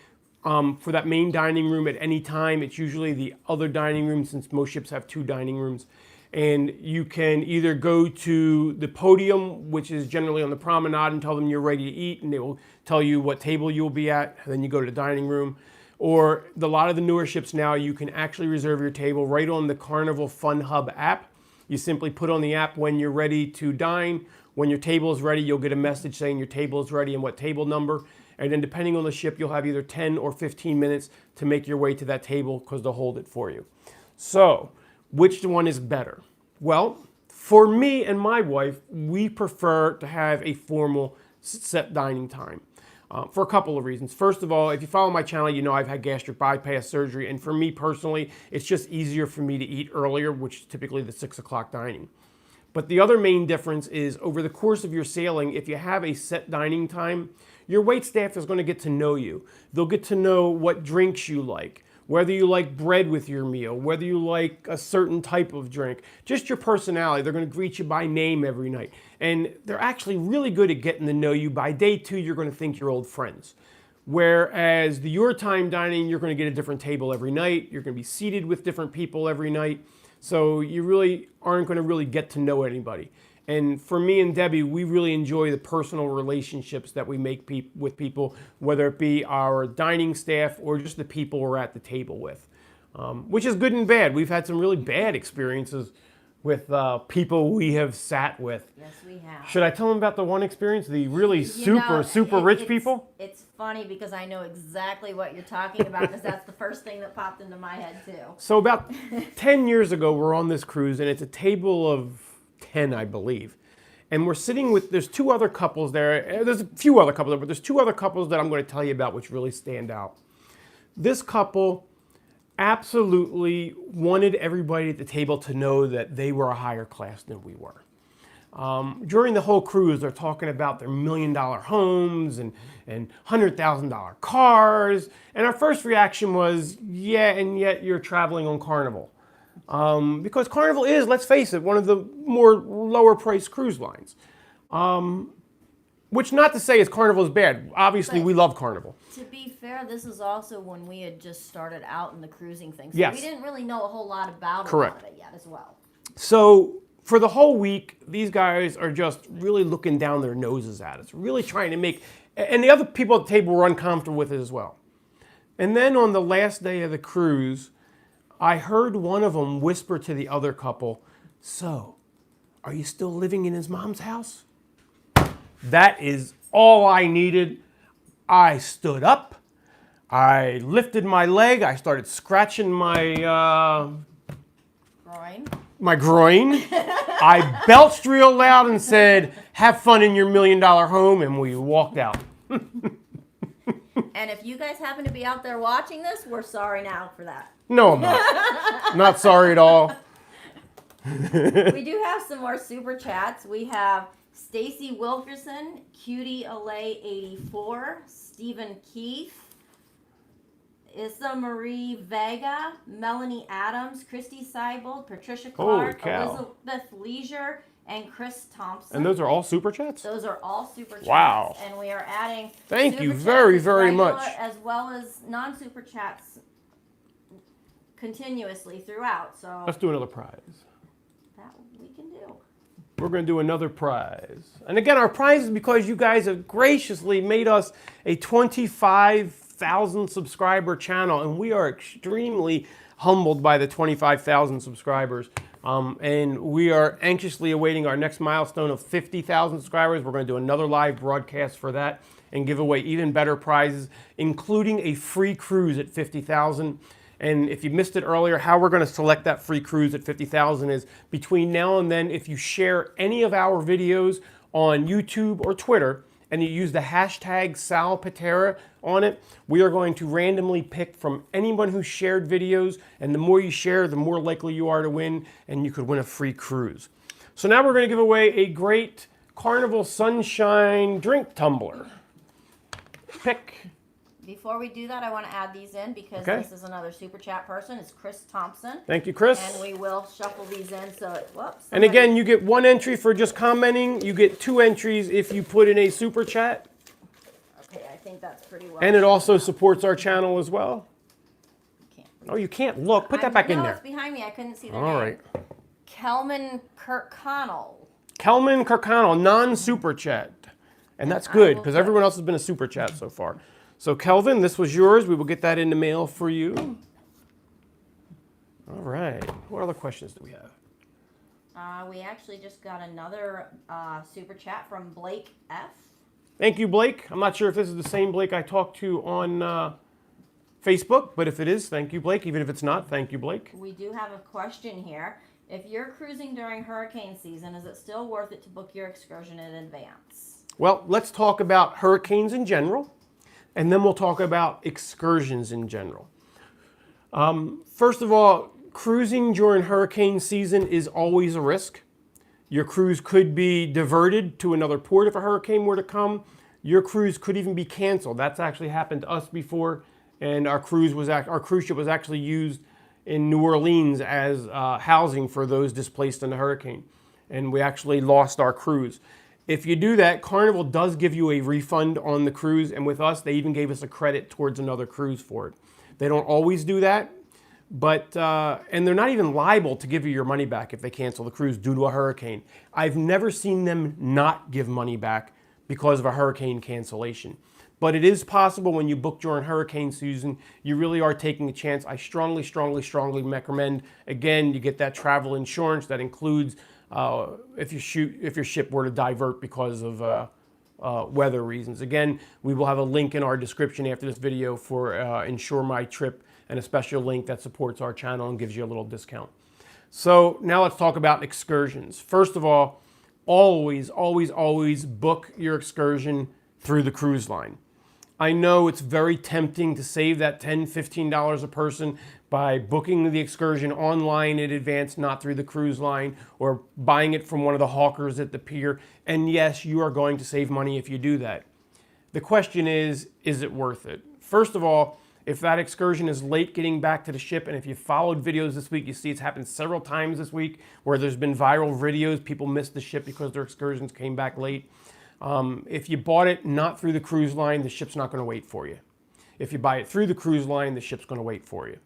for that main dining room at any time. It's usually the other dining room, since most ships have 2 dining rooms. And you can either go to the podium, which is generally on the promenade, and tell them you're ready to eat, and they will tell you what table you'll be at, and then you go to the dining room. Or a lot of the newer ships now, you can actually reserve your table right on the Carnival Fun Hub app. You simply put on the app when you're ready to dine. When your table is ready, you'll get a message saying your table is ready and what table number. And then depending on the ship, you'll have either 10 or 15 minutes to make your way to that table because they'll hold it for you. So, which one is better? Well, for me and my wife, we prefer to have a formal set dining time for a couple of reasons. First of all, if you follow my channel, you know I've had gastric bypass surgery, and for me personally, it's just easier for me to eat earlier, which is typically the 6 o'clock dining. But the other main difference is over the course of your sailing, if you have a set dining time, your wait staff is going to get to know you. They'll get to know what drinks you like, whether you like bread with your meal, whether you like a certain type of drink, just your personality. They're going to greet you by name every night. And they're actually really good at getting to know you. By day 2, you're going to think you're old friends. Whereas the your time dining, you're going to get a different table every night. You're going to be seated with different people every night. So you really aren't going to really get to know anybody. And for me and Debbie, we really enjoy the personal relationships that we make with people, whether it be our dining staff or just the people we're at the table with, which is good and bad. We've had some really bad experiences with people we have sat with. Yes, we have. Should I tell them about the one experience, the really super rich people? It's funny because I know exactly what you're talking about because that's the first thing that popped into my head too. So about 10 years ago, we're on this cruise, and it's a table of 10, I believe. And we're sitting with, there's 2 other couples there. There's a few other couples there, but there's 2 other couples that I'm going to tell you about which really stand out. This couple absolutely wanted everybody at the table to know that they were a higher class than we were. During the whole cruise, they're talking about their $1 million homes and $100,000 cars. And our first reaction was, yeah, and yet you're traveling on Carnival. Because Carnival is, let's face it, one of the more lower priced cruise lines. Which not to say is Carnival is bad. Obviously, we love Carnival. To be fair, this is also when we had just started out in the cruising thing. So Yes. we didn't really know a whole lot about Correct. it yet as well. So for the whole week, these guys are just really looking down their noses at us, really trying to make, and the other people at the table were uncomfortable with it as well. And then on the last day of the cruise, I heard one of them whisper to the other couple, "So, are you still living in his mom's house?" That is all I needed. I stood up, I lifted my leg, I started scratching my groin. I belched real loud and said, "Have fun in your $1 million home," and we walked out. And if you guys happen to be out there watching this, we're sorry now for that. No, I'm not. Not sorry at all. We do have some more super chats. We have Stacy Wilkerson, Cutie Alay 84, Stephen Keefe, Issa Marie Vega, Melanie Adams, Christy Seibold, Patricia Clark, Elizabeth Leisure, and Chris Thompson. And those are all super chats? Those are all super chats. Wow. And we are adding Thank you super very, chats very regular much. as well as non-super chats continuously throughout. So Let's do another prize. that we can do. We're going to do another prize. And again, our prize is because you guys have graciously made us a 25,000 subscriber channel, and we are extremely humbled by the 25,000 subscribers. And we are anxiously awaiting our next milestone of 50,000 subscribers. We're going to do another live broadcast for that and give away even better prizes, including a free cruise at 50,000. And if you missed it earlier, how we're going to select that free cruise at 50,000 is between now and then, if you share any of our videos on YouTube or Twitter, and you use the hashtag Sal Pitera on it, we are going to randomly pick from anyone who shared videos, and the more you share, the more likely you are to win, and you could win a free cruise. So now we're going to give away a great Carnival Sunshine drink tumbler. Pick. Before we do that, I want to add these in because this is another super chat person. It's Chris Thompson. Thank you, Chris. And we will shuffle these in so it, whoops. And again, you get 1 entry for just commenting. You get 2 entries if you put in a super chat. Okay, I think that's pretty well. And it also supports our channel as well. Can't. Oh, you can't look. Put that back in No, there. it's behind me. I couldn't see the name. All right. Kelman Kirkconnell. Kelman Kirkconnell, non-super chat. And that's good because everyone else has been a super chat so far. So Kelvin, this was yours. We will get that in the mail for you. All right. What other questions do we have? We actually just got another super chat from Blake F. Thank you, Blake. I'm not sure if this is the same Blake I talked to on Facebook, but if it is, thank you, Blake. Even if it's not, thank you, Blake. We do have a question here. If you're cruising during hurricane season, is it still worth it to book your excursion in advance? Well, let's talk about hurricanes in general, and then we'll talk about excursions in general. First of all, cruising during hurricane season is always a risk. Your cruise could be diverted to another port if a hurricane were to come. Your cruise could even be canceled. That's actually happened to us before, and our cruise ship was actually used in New Orleans as housing for those displaced in the hurricane, and we actually lost our cruise. If you do that, Carnival does give you a refund on the cruise, and with us, they even gave us a credit towards another cruise for it. They don't always do that, but and they're not even liable to give you your money back if they cancel the cruise due to a hurricane. I've never seen them not give money back because of a hurricane cancellation. But it is possible when you book during hurricane season, you really are taking a chance. I strongly, strongly, strongly recommend, again, you get that travel insurance that includes if your ship were to divert because of weather reasons. Again, we will have a link in our description after this video for Insure My Trip, and a special link that supports our channel and gives you a little discount. So now let's talk about excursions. First of all, always, always, always book your excursion through the cruise line. I know it's very tempting to save that $10, $15 a person by booking the excursion online in advance, not through the cruise line, or buying it from one of the hawkers at the pier. And yes, you are going to save money if you do that. The question is it worth it? First of all, if that excursion is late getting back to the ship, and if you followed videos this week, you see it's happened several times this week where there's been viral videos, people missed the ship because their excursions came back late. If you bought it not through the cruise line, the ship's not going to wait for you. If you buy it through the cruise line, the ship's going to wait for you.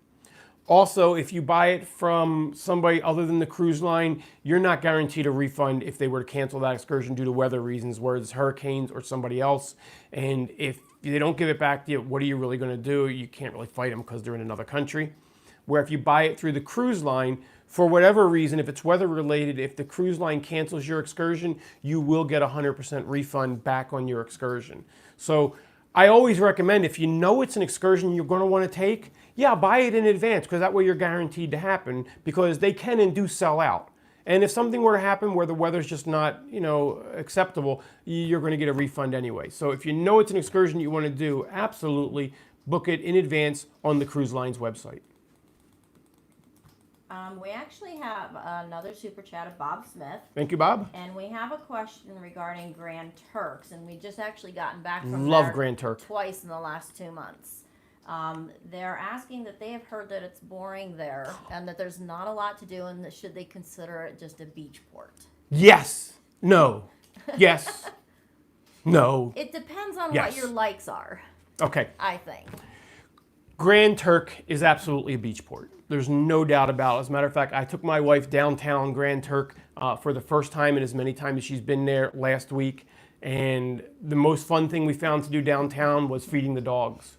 Also, if you buy it from somebody other than the cruise line, you're not guaranteed a refund if they were to cancel that excursion due to weather reasons, whether it's hurricanes or somebody else. And if they don't give it back to you, what are you really going to do? You can't really fight them because they're in another country. Where if you buy it through the cruise line, for whatever reason, if it's weather related, if the cruise line cancels your excursion, you will get a 100% refund back on your excursion. So I always recommend, if you know it's an excursion you're going to want to take, yeah, buy it in advance, because that way you're guaranteed to happen, because they can and do sell out. And if something were to happen where the weather's just not, acceptable, you're going to get a refund anyway. So if you know it's an excursion you want to do, absolutely book it in advance on the cruise line's website. We actually have another super chat of Bob Smith. Thank you, Bob. And we have a question regarding Grand Turks, and we just actually gotten back from Love there Grand Turk. twice in the last 2 months. They're asking that they have heard that it's boring there and that there's not a lot to do, and that should they consider it just a beach port? Yes. No. Yes. No. It depends on Yes. what your likes are, Okay. I think. Grand Turk is absolutely a beach port. There's no doubt about it. As a matter of fact, I took my wife downtown Grand Turk for the first time in as many times as she's been there last week. And the most fun thing we found to do downtown was feeding the dogs.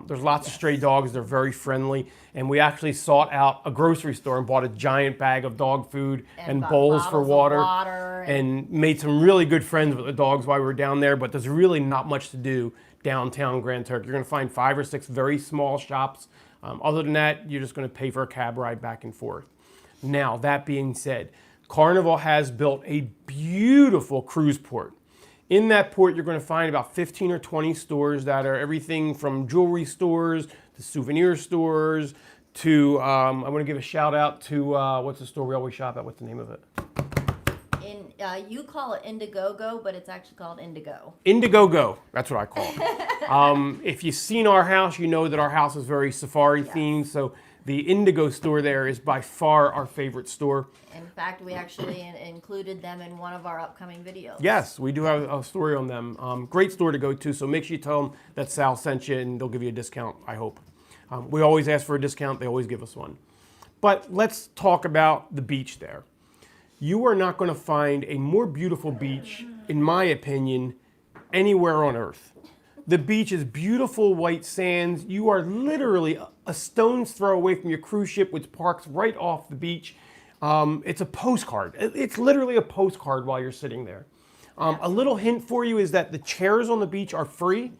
There's lots of stray dogs. They're very friendly. And we actually sought out a grocery store and bought a giant bag of dog food and bowls for water and made some really good friends with the dogs while we were down there. But there's really not much to do downtown Grand Turk. You're going to find 5 or 6 very small shops. Other than that, you're just going to pay for a cab ride back and forth. Now, that being said, Carnival has built a beautiful cruise port. In that port, you're going to find about 15 or 20 stores that are everything from jewelry stores to souvenir stores to, I want to give a shout out to, what's the store we always shop at? What's the name of it? You call it Indiegogo, but it's actually called Indigo. Indiegogo, that's what I call it. If you've seen our house, you know that our house is very safari themed, so the Indigo store there is by far our favorite store. In fact, we actually included them in one of our upcoming videos. Yes, we do have a story on them. Great store to go to, so make sure you tell them that Sal sent you and they'll give you a discount, I hope. We always ask for a discount, they always give us one. But let's talk about the beach there. You are not going to find a more beautiful beach, in my opinion, anywhere on earth. The beach is beautiful white sands. You are literally a stone's throw away from your cruise ship, which parks right off the beach. It's a postcard. It's literally a postcard while you're sitting there. A little hint for you is that the chairs on the beach are free,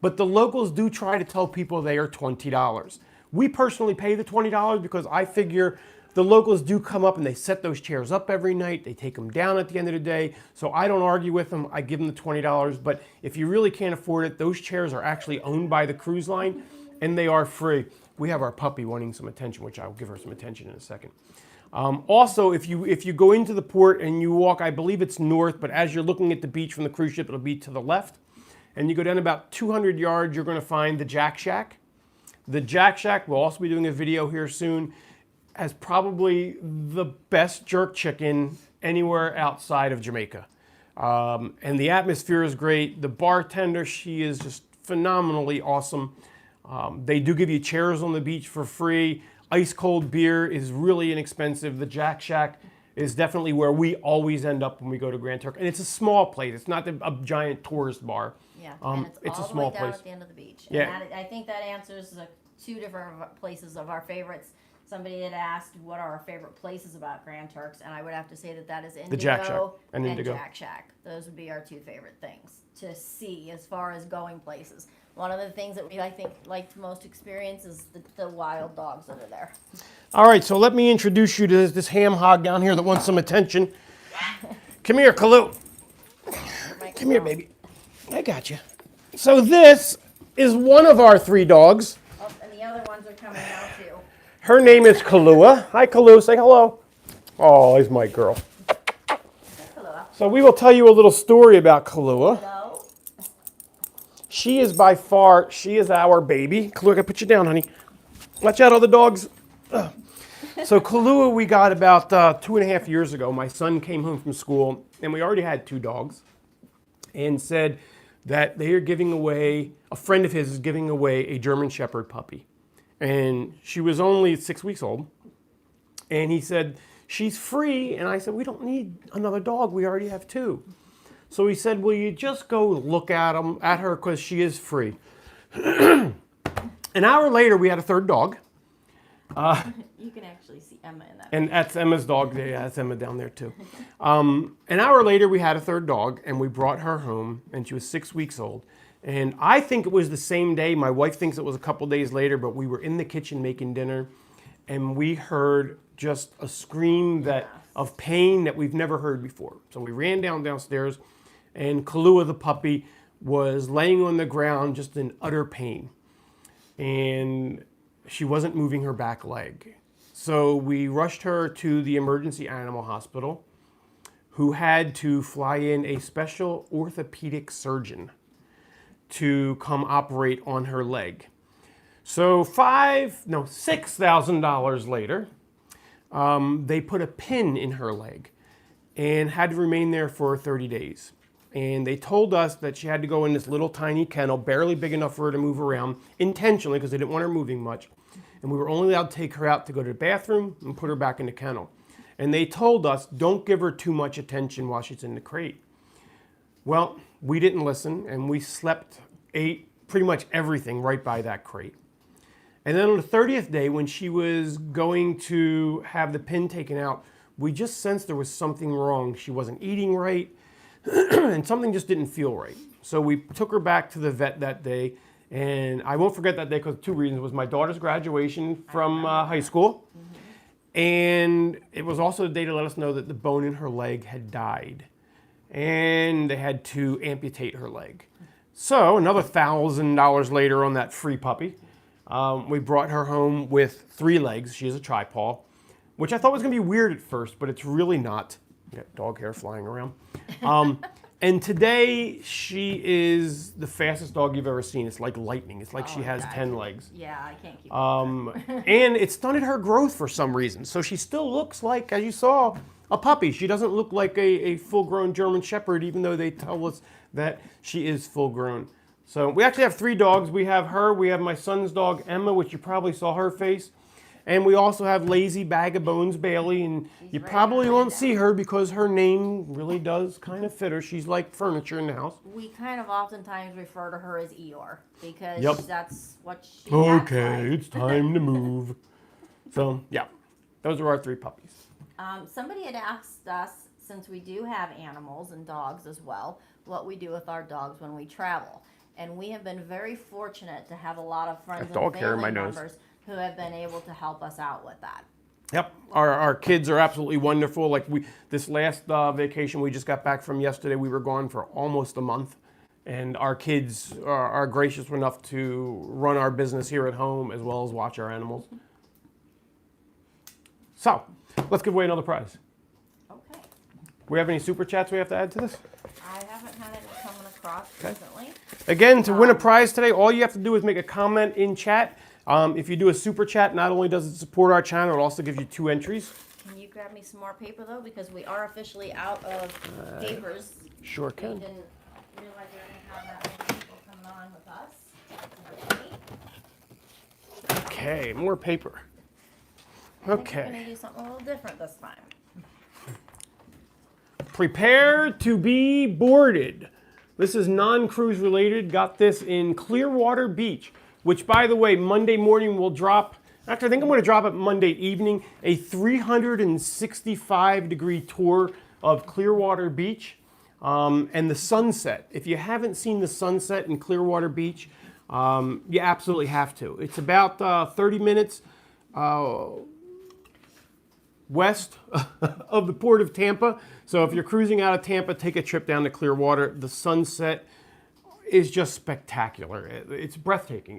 but the locals do try to tell people they are $20. We personally pay the $20 because I figure the locals do come up and they set those chairs up every night. They take them down at the end of the day. So I don't argue with them. I give them the $20. But if you really can't afford it, those chairs are actually owned by the cruise line and they are free. We have our puppy wanting some attention, which I'll give her some attention in a second. Also, if you go into the port and you walk, I believe it's north, but as you're looking at the beach from the cruise ship, it'll be to the left. And you go down about 200 yards, you're going to find the Jack Shack. The Jack Shack, we'll also be doing a video here soon, has probably the best jerk chicken anywhere outside of Jamaica. And the atmosphere is great. The bartender, she is just phenomenally awesome. They do give you chairs on the beach for free. Ice cold beer is really inexpensive. The Jack Shack is definitely where we always end up when we go to Grand Turk. And it's a small place. It's not a giant tourist bar. Yeah, and it's all a small the way down place. at the end of the beach. Yeah. And I think that answers two different places of our favorites. Somebody had asked what are our favorite places about Grand Turks, and I would have to say that is Indigo The Jack Shack and Indigo. Jack Shack. Those would be our two favorite things to see as far as going places. One of the things that we, I think, liked most experience is the wild dogs that are there. All right, so let me introduce you to this ham hog down here that wants some attention. Come here, Kalu. Come here, baby. I got you. So this is one of our 3 dogs. Oh, and the other ones are coming out too. Her name is Kalua. Hi, Kalua. Say hello. Oh, he's my girl. Hello. So we will tell you a little story about Kalua. Hello. She is by far, she is our baby. Kalua, I gotta put you down, honey. Watch out, other dogs. Ugh. So Kalua we got about 2.5 years ago. My son came home from school, and we already had 2 dogs, and said that they are giving away, a friend of his is giving away a German Shepherd puppy. And she was only 6 weeks old. And he said, she's free. And I said, we don't need another dog. We already have 2. So he said, will you just go look at her because she is free. An hour later, we had a 3rd dog. You can actually see Emma in that. And that's Emma's dog. Yeah, that's Emma down there too. An hour later, we had a 3rd dog, and we brought her home, and she was 6 weeks old. And I think it was the same day. My wife thinks it was a couple days later, but we were in the kitchen making dinner, and we heard just a scream of pain that we've never heard before. So we ran downstairs, and Kalua the puppy was laying on the ground just in utter pain. And she wasn't moving her back leg. So we rushed her to the emergency animal hospital, who had to fly in a special orthopedic surgeon to come operate on her leg. So $6,000 later, they put a pin in her leg and had to remain there for 30 days. And they told us that she had to go in this little tiny kennel, barely big enough for her to move around, intentionally because they didn't want her moving much. And we were only allowed to take her out to go to the bathroom and put her back in the kennel. And they told us, don't give her too much attention while she's in the crate. Well, we didn't listen, and we ate pretty much everything right by that crate. And then on the 30th day, when she was going to have the pin taken out, we just sensed there was something wrong. She wasn't eating right, and something just didn't feel right. So we took her back to the vet that day, and I won't forget that day because 2 reasons. It was my daughter's graduation from high school, and it was also the day to let us know that the bone in her leg had died, and they had to amputate her leg. So another $1,000 later on that free puppy, we brought her home with 3 legs. She is a tripaw, which I thought was going to be weird at first, but it's really not. Got dog hair flying around. And today she is the fastest dog you've ever seen. It's like lightning. It's like she has 10 legs. Yeah, I can't keep up. And it stunted her growth for some reason. So she still looks like, as you saw, a puppy. She doesn't look like a full-grown German Shepherd, even though they tell us that she is full-grown. So we actually have 3 dogs. We have her. We have my son's dog, Emma, which you probably saw her face. And we also have Lazy Bag of Bones Bailey, and you probably won't see her because her name really does kind of fit her. She's like furniture in the house. We kind of oftentimes refer to her as Eeyore because that's what she Okay, it's time to move. So, yeah, those are our 3 puppies. Somebody had asked us, since we do have animals and dogs as well, what we do with our dogs when we travel. And we have been very fortunate to have a lot of friends and family members who have been able to help us out with that. Yep, our kids are absolutely wonderful. Like this last vacation we just got back from yesterday, we were gone for almost a month. And our kids are gracious enough to run our business here at home as well as watch our animals. So, let's give away another prize. Okay. We have any super chats we have to add to this? I haven't had any coming across recently. Again, to win a prize today, all you have to do is make a comment in chat. If you do a super chat, not only does it support our channel, it also gives you 2 entries. Can you grab me some more paper though? Because we are officially out of papers. Sure We can. didn't realize we were going to have that many people coming on with us. Okay, more paper. I think we're Okay. going to do something a little different this time. Prepare to be boarded. This is non-cruise related. Got this in Clearwater Beach, which, by the way, Monday morning will drop. Actually, I think I'm going to drop it Monday evening. A 365-degree tour of Clearwater Beach and the sunset. If you haven't seen the sunset in Clearwater Beach, you absolutely have to. It's about 30 minutes west of the port of Tampa. So if you're cruising out of Tampa, take a trip down to Clearwater. The sunset is just spectacular. It's breathtaking.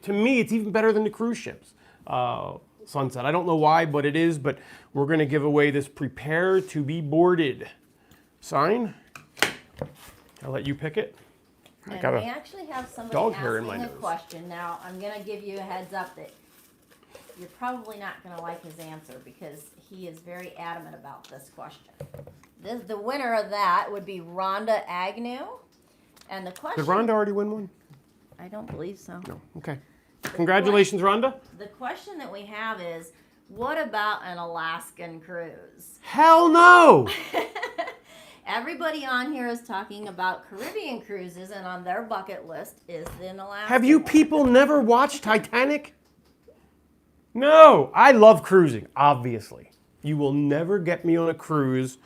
To me, it's even better than the cruise ships sunset. I don't know why, but it is. But we're going to give away this Prepare to be Boarded sign. I'll let you pick it. And we actually have somebody dog hair in asking my a nose. question. Now, I'm going to give you a heads up that you're probably not going to like his answer because he is very adamant about this question. The winner of that would be Rhonda Agnew. And the question... Did Rhonda already win one? I don't believe so. No. Okay. Congratulations, Rhonda. The question that we have is, what about an Alaskan cruise? Hell no! Everybody on here is talking about Caribbean cruises, and on their bucket list is an Alaskan. Have you people never watched Titanic? No, I love cruising, obviously. You will never get me on a cruise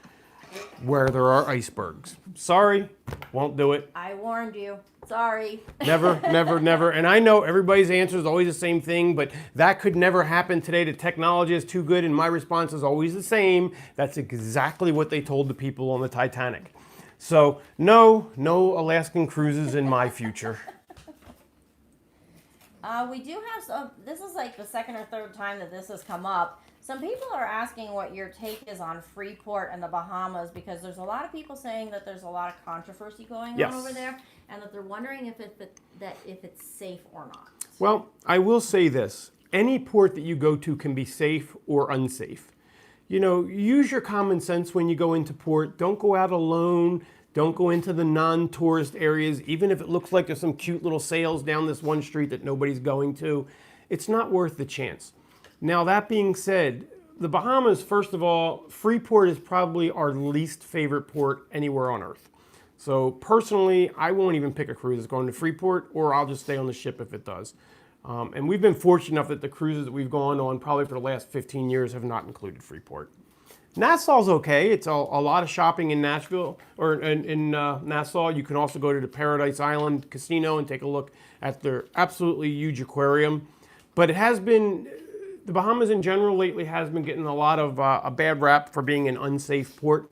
where there are icebergs. Sorry, won't do it. I warned you. Sorry. Never, never, never. And I know everybody's answer is always the same thing, but that could never happen today. The technology is too good, and my response is always the same. That's exactly what they told the people on the Titanic. So, no Alaskan cruises in my future. We do have some, this is like the second or third time that this has come up. Some people are asking what your take is on Freeport and the Bahamas, because there's a lot of people saying that there's a lot of controversy going on over there, and that they're wondering if it's safe or not. Well, I will say this. Any port that you go to can be safe or unsafe. You know, use your common sense when you go into port. Don't go out alone. Don't go into the non-tourist areas, even if it looks like there's some cute little sails down this one street that nobody's going to. It's not worth the chance. Now, that being said, the Bahamas, first of all, Freeport is probably our least favorite port anywhere on earth. So personally, I won't even pick a cruise that's going to Freeport, or I'll just stay on the ship if it does. And we've been fortunate enough that the cruises that we've gone on probably for the last 15 years have not included Freeport. Nassau's okay. It's a lot of shopping in Nashville, or in Nassau. You can also go to the Paradise Island Casino and take a look at their absolutely huge aquarium. But it has been, the Bahamas in general lately has been getting a lot of a bad rap for being an unsafe port.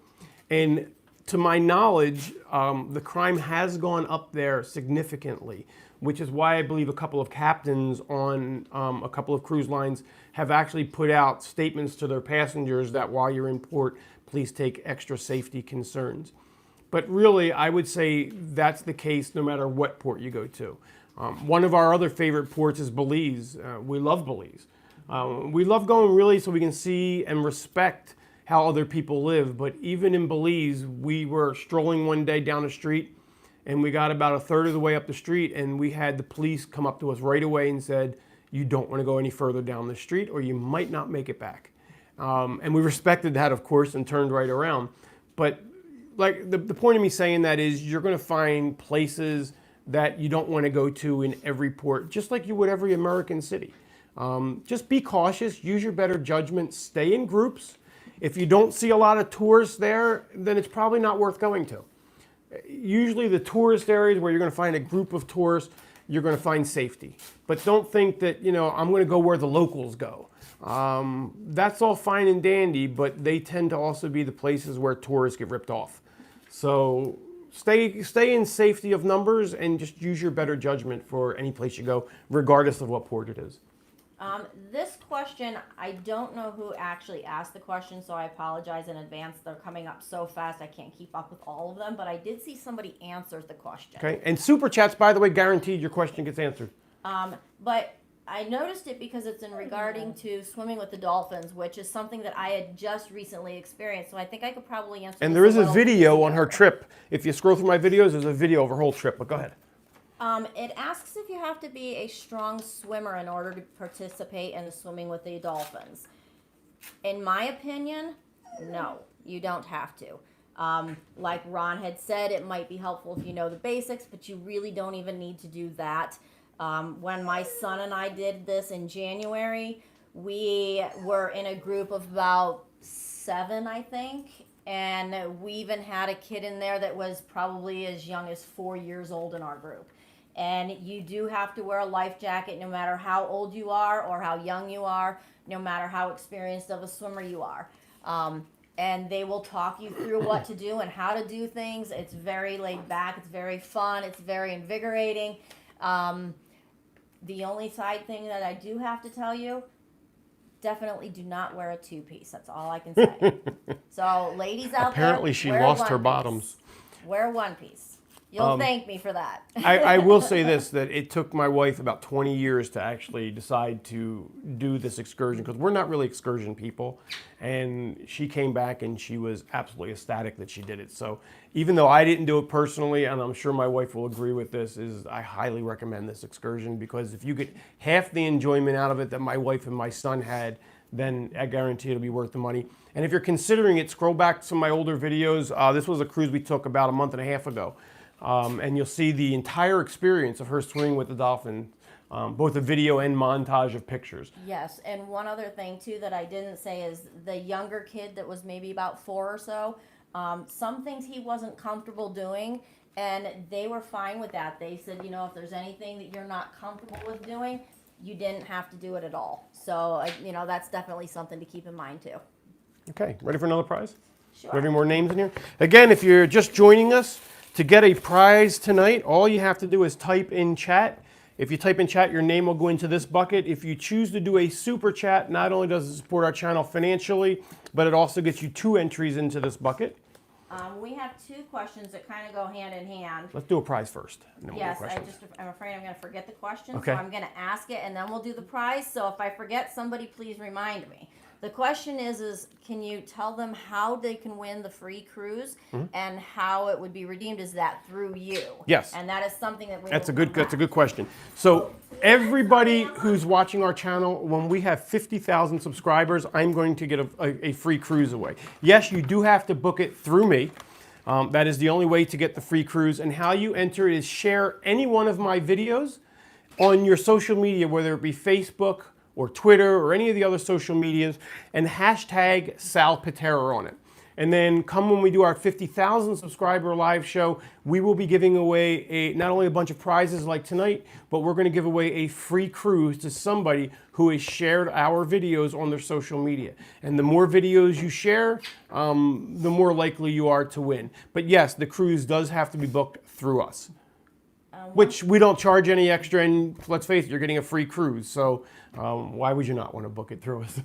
And to my knowledge, the crime has gone up there significantly, which is why I believe a couple of captains on a couple of cruise lines have actually put out statements to their passengers that while you're in port, please take extra safety concerns. But really, I would say that's the case no matter what port you go to. One of our other favorite ports is Belize. We love Belize. We love going really so we can see and respect how other people live. But even in Belize, we were strolling one day down the street, and we got about a third of the way up the street, and we had the police come up to us right away and said, you don't want to go any further down the street or you might not make it back. And we respected that, of course, and turned right around. But like the point of me saying that is you're going to find places that you don't want to go to in every port, just like you would every American city. Just be cautious, use your better judgment, stay in groups. If you don't see a lot of tourists there, then it's probably not worth going to. Usually the tourist areas where you're going to find a group of tourists, you're going to find safety. But don't think that, you know, I'm going to go where the locals go. That's all fine and dandy, but they tend to also be the places where tourists get ripped off. So stay in safety of numbers and just use your better judgment for any place you go, regardless of what port it is. This question, I don't know who actually asked the question, so I apologize in advance. They're coming up so fast I can't keep up with all of them, but I did see somebody answer the question. Okay, and super chats, by the way, guaranteed your question gets answered. But I noticed it because it's in regarding to swimming with the dolphins, which is something that I had just recently experienced, so I think I could probably answer And this there is a little video on easier. her trip. If you scroll through my videos, there's a video of her whole trip, but go ahead. It asks if you have to be a strong swimmer in order to participate in the swimming with the dolphins. In my opinion, no, you don't have to. Like Ron had said, it might be helpful if you know the basics, but you really don't even need to do that. When my son and I did this in January, we were in a group of about 7, I think, and we even had a kid in there that was probably as young as 4 years old in our group. And you do have to wear a life jacket no matter how old you are or how young you are, no matter how experienced of a swimmer you are. And they will talk you through what to do and how to do things. It's very laid back, it's very fun, it's very invigorating. The only side thing that I do have to tell you, definitely do not wear a 2-piece. That's all I can say. So ladies out Apparently there, she wear lost her 1-piece. bottoms. Wear 1-piece. You'll thank me for that. I will say this, that it took my wife about 20 years to actually decide to do this excursion, because we're not really excursion people. And she came back and she was absolutely ecstatic that she did it. So even though I didn't do it personally, and I'm sure my wife will agree with this, is I highly recommend this excursion, because if you get half the enjoyment out of it that my wife and my son had, then I guarantee it'll be worth the money. And if you're considering it, scroll back to some of my older videos. This was a cruise we took about a month and a half ago. And you'll see the entire experience of her swimming with the dolphin, both a video and montage of pictures. Yes, and one other thing too that I didn't say is the younger kid that was maybe about 4 or so, some things he wasn't comfortable doing, and they were fine with that. They said, you know, if there's anything that you're not comfortable with doing, you didn't have to do it at all. So, you know, that's definitely something to keep in mind too. Okay, ready for another prize? Sure. Do we have any more names in here? Again, if you're just joining us, to get a prize tonight, all you have to do is type in chat. If you type in chat, your name will go into this bucket. If you choose to do a super chat, not only does it support our channel financially, but it also gets you 2 entries into this bucket. We have 2 questions that kind of go hand in hand. Let's do a prize first. And then we'll do Yes, questions. I'm afraid I'm going to forget the question, Okay. so I'm going to ask it and then we'll do the prize. So if I forget, somebody please remind me. The question is can you tell them how they can win the free cruise and how it would be redeemed? Is that through you? Yes. And that is something that we That's a will good come back. question. So everybody who's watching our channel, when we have 50,000 subscribers, I'm going to get a free cruise away. Yes, you do have to book it through me. That is the only way to get the free cruise. And how you enter is share any one of my videos on your social media, whether it be Facebook or Twitter or any of the other social medias, and hashtag Sal Pitera on it. And then come when we do our 50,000 subscriber live show, we will be giving away not only a bunch of prizes like tonight, but we're going to give away a free cruise to somebody who has shared our videos on their social media. And the more videos you share, the more likely you are to win. But yes, the cruise does have to be booked through us, which we don't charge any extra. And let's face it, you're getting a free cruise. So why would you not want to book it through us?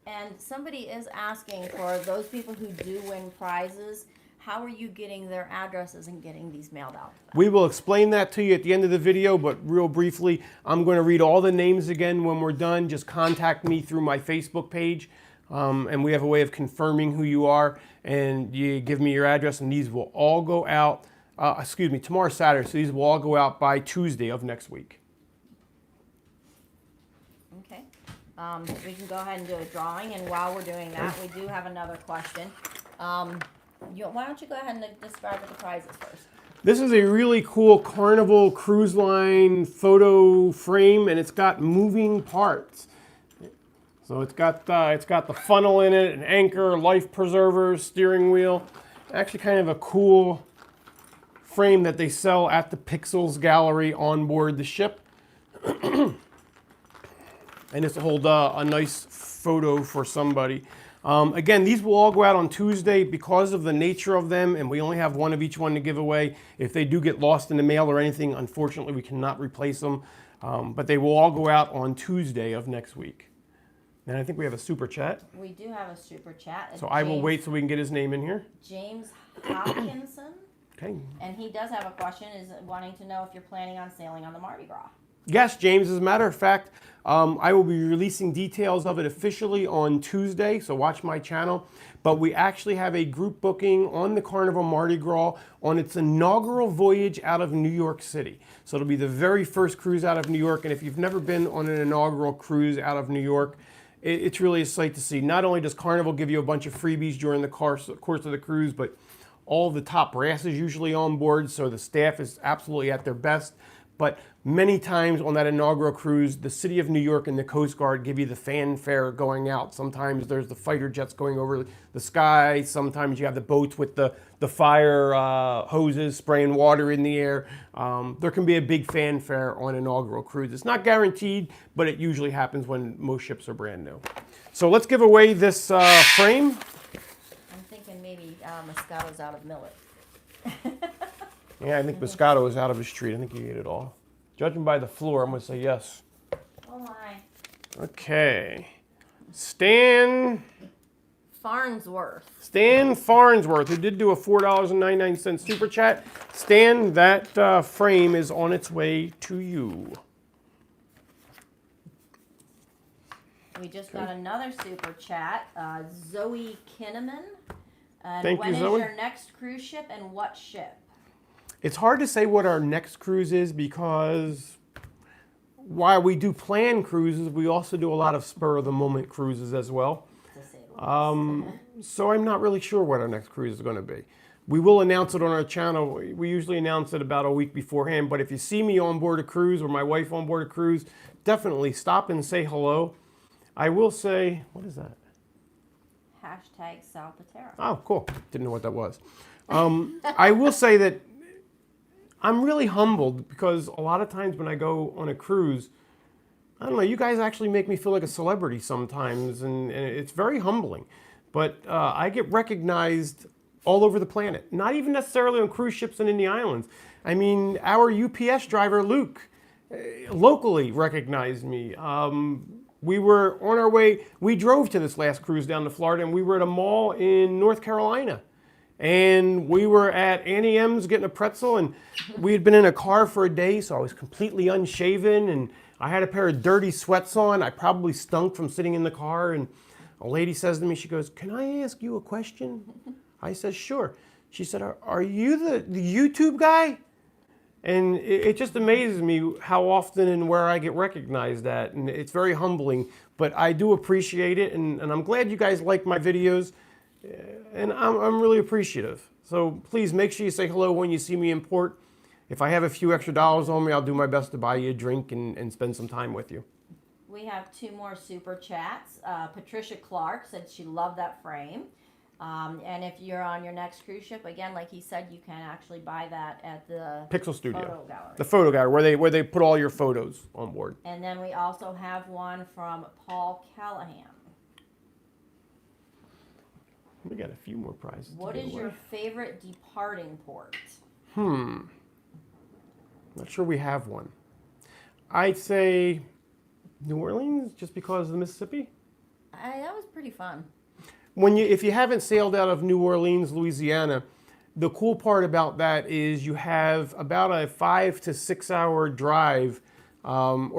And somebody is asking for those people who do win prizes, how are you getting their addresses and getting these mailed out to them? We will explain that to you at the end of the video, but real briefly, I'm going to read all the names again when we're done. Just contact me through my Facebook page, and we have a way of confirming who you are, and you give me your address, and these will all go out, tomorrow's Saturday, so these will all go out by Tuesday of next week. Okay. We can go ahead and do a drawing, and while we're doing that, we do have another question. Why don't you go ahead and describe what the prize is first? This is a really cool Carnival cruise line photo frame, and it's got moving parts. So it's got the funnel in it, an anchor, life preservers, steering wheel. Actually kind of a cool frame that they sell at the Pixels Gallery on board the ship. And this will hold a nice photo for somebody. Again, these will all go out on Tuesday because of the nature of them, and we only have one of each one to give away. If they do get lost in the mail or anything, unfortunately, we cannot replace them. But they will all go out on Tuesday of next week. And I think we have a super chat. We do have a super chat. So I will wait so we can get his name in here. James Hopkinson. Okay. And he does have a question, is wanting to know if you're planning on sailing on the Mardi Gras. Yes, James. As a matter of fact, I will be releasing details of it officially on Tuesday, so watch my channel. But we actually have a group booking on the Carnival Mardi Gras on its inaugural voyage out of New York City. So it'll be the very first cruise out of New York, and if you've never been on an inaugural cruise out of New York, it's really a sight to see. Not only does Carnival give you a bunch of freebies during the course of the cruise, but all the top brass is usually on board, so the staff is absolutely at their best. But many times on that inaugural cruise, the city of New York and the Coast Guard give you the fanfare going out. Sometimes there's the fighter jets going over the sky. Sometimes you have the boats with the fire hoses spraying water in the air. There can be a big fanfare on inaugural cruise. It's not guaranteed, but it usually happens when most ships are brand new. So let's give away this frame. I'm thinking maybe Moscato's out of millet. Yeah, I think Moscato is out of his treat. I think he ate it all. Judging by the floor, I'm going to say yes. Oh my. Okay. Stan Farnsworth. Stan Farnsworth, who did do a $4.99 super chat. Stan, that frame is on its way to you. We just got another super chat. Zoe Kinnaman. And Thank you, when Zoe. is your next cruise ship and what ship? It's hard to say what our next cruise is because while we do plan cruises, we also do a lot of spur-of-the-moment cruises as well. So I'm not really sure what our next cruise is going to be. We will announce it on our channel. We usually announce it about a week beforehand, but if you see me on board a cruise or my wife on board a cruise, definitely stop and say hello. I will say, what is that? Hashtag Sal Pitera. Oh, cool. Didn't know what that was. I will say that I'm really humbled because a lot of times when I go on a cruise, I don't know, you guys actually make me feel like a celebrity sometimes, and it's very humbling. But I get recognized all over the planet, not even necessarily on cruise ships and in the islands. I mean, our UPS driver, Luke, locally recognized me. We were on our way, we drove to this last cruise down to Florida, and we were at a mall in North Carolina. And we were at Annie M's getting a pretzel, and we had been in a car for a day, so I was completely unshaven, and I had a pair of dirty sweats on. I probably stunk from sitting in the car, and a lady says to me, she goes, "Can I ask you a question?" I said, "Sure." She said, are you the YouTube guy? And it just amazes me how often and where I get recognized at, and it's very humbling, but I do appreciate it, and I'm glad you guys like my videos. And I'm really appreciative. So please make sure you say hello when you see me in port. If I have a few extra dollars on me, I'll do my best to buy you a drink and spend some time with you. We have two more super chats. Patricia Clark said she loved that frame. And if you're on your next cruise ship, again, like he said, you can actually buy that at the Pixel Studio. Photo Gallery. The photo gallery, where they put all your photos on board. And then we also have one from Paul Callahan. We got a few more prizes. What is your favorite departing port? Not sure we have one. I'd say New Orleans, just because of the Mississippi. That was pretty fun. If you haven't sailed out of New Orleans, Louisiana, the cool part about that is you have about a 5 to 6 hour drive, about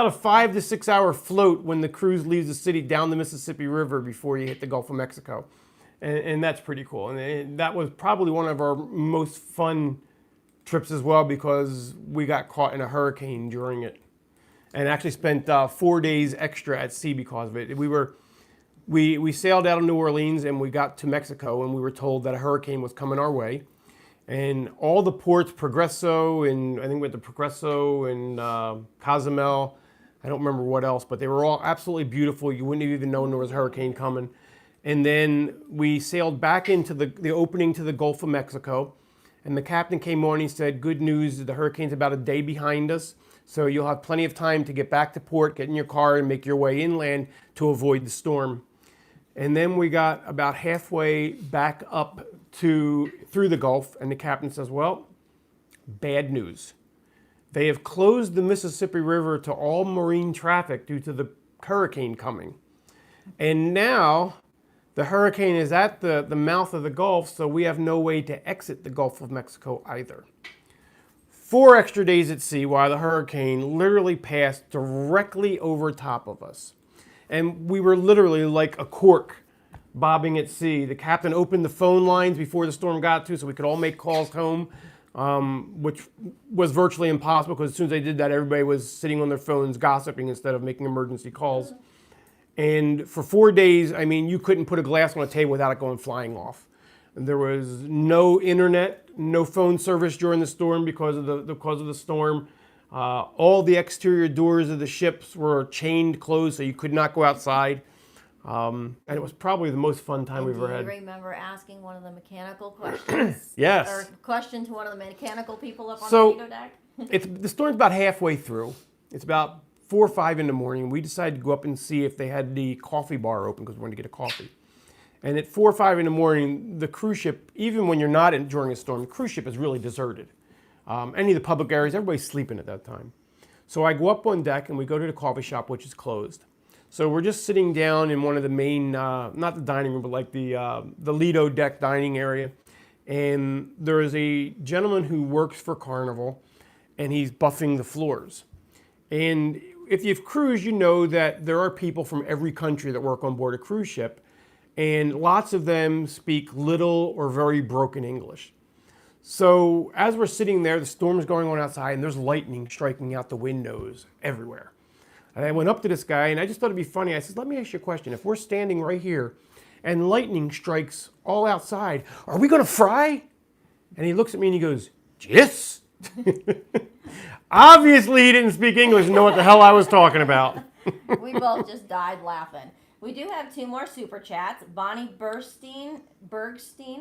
a 5 to 6 hour float when the cruise leaves the city down the Mississippi River before you hit the Gulf of Mexico. And that's pretty cool. And that was probably one of our most fun trips as well because we got caught in a hurricane during it and actually spent 4 days extra at sea because of it. We sailed out of New Orleans and we got to Mexico and we were told that a hurricane was coming our way. And all the ports, Progreso, and I think we went to Progreso and Cozumel, I don't remember what else, but they were all absolutely beautiful. You wouldn't have even known there was a hurricane coming. And then we sailed back into the opening to the Gulf of Mexico. And the captain came on and he said, good news, the hurricane's about a day behind us. So you'll have plenty of time to get back to port, get in your car, and make your way inland to avoid the storm. And then we got about halfway back up through the Gulf, and the captain says, well, bad news. They have closed the Mississippi River to all marine traffic due to the hurricane coming. And now the hurricane is at the mouth of the Gulf, so we have no way to exit the Gulf of Mexico either. 4 extra days at sea while the hurricane literally passed directly over top of us. And we were literally like a cork bobbing at sea. The captain opened the phone lines before the storm got to so we could all make calls home, which was virtually impossible because as soon as they did that, everybody was sitting on their phones gossiping instead of making emergency calls. And for 4 days, I mean, you couldn't put a glass on a table without it going flying off. And there was no internet, no phone service during the storm because of the storm. All the exterior doors of the ships were chained closed, so you could not go outside. And it was probably the most fun time we've ever had. Do you remember asking one of the mechanical questions? Yes. Or question to one of the mechanical people up on So, the Lido deck? The storm's about halfway through. It's about 4 or 5 in the morning. We decided to go up and see if they had the coffee bar open because we wanted to get a coffee. And at 4 or 5 in the morning, the cruise ship, even when you're not during a storm, the cruise ship is really deserted. Any of the public areas, everybody's sleeping at that time. So I go up on deck and we go to the coffee shop, which is closed. So we're just sitting down in one of the main, not the dining room, but like the Lido deck dining area. And there is a gentleman who works for Carnival and he's buffing the floors. And if you've cruised, you know that there are people from every country that work on board a cruise ship. And lots of them speak little or very broken English. So as we're sitting there, the storm is going on outside and there's lightning striking out the windows everywhere. And I went up to this guy and I just thought it'd be funny. I said, let me ask you a question. If we're standing right here and lightning strikes all outside, are we going to fry? And he looks at me and he goes, yes. Obviously he didn't speak English and know what the hell I was talking about. We both just died laughing. We do have 2 more super chats. Bonnie Bergstein,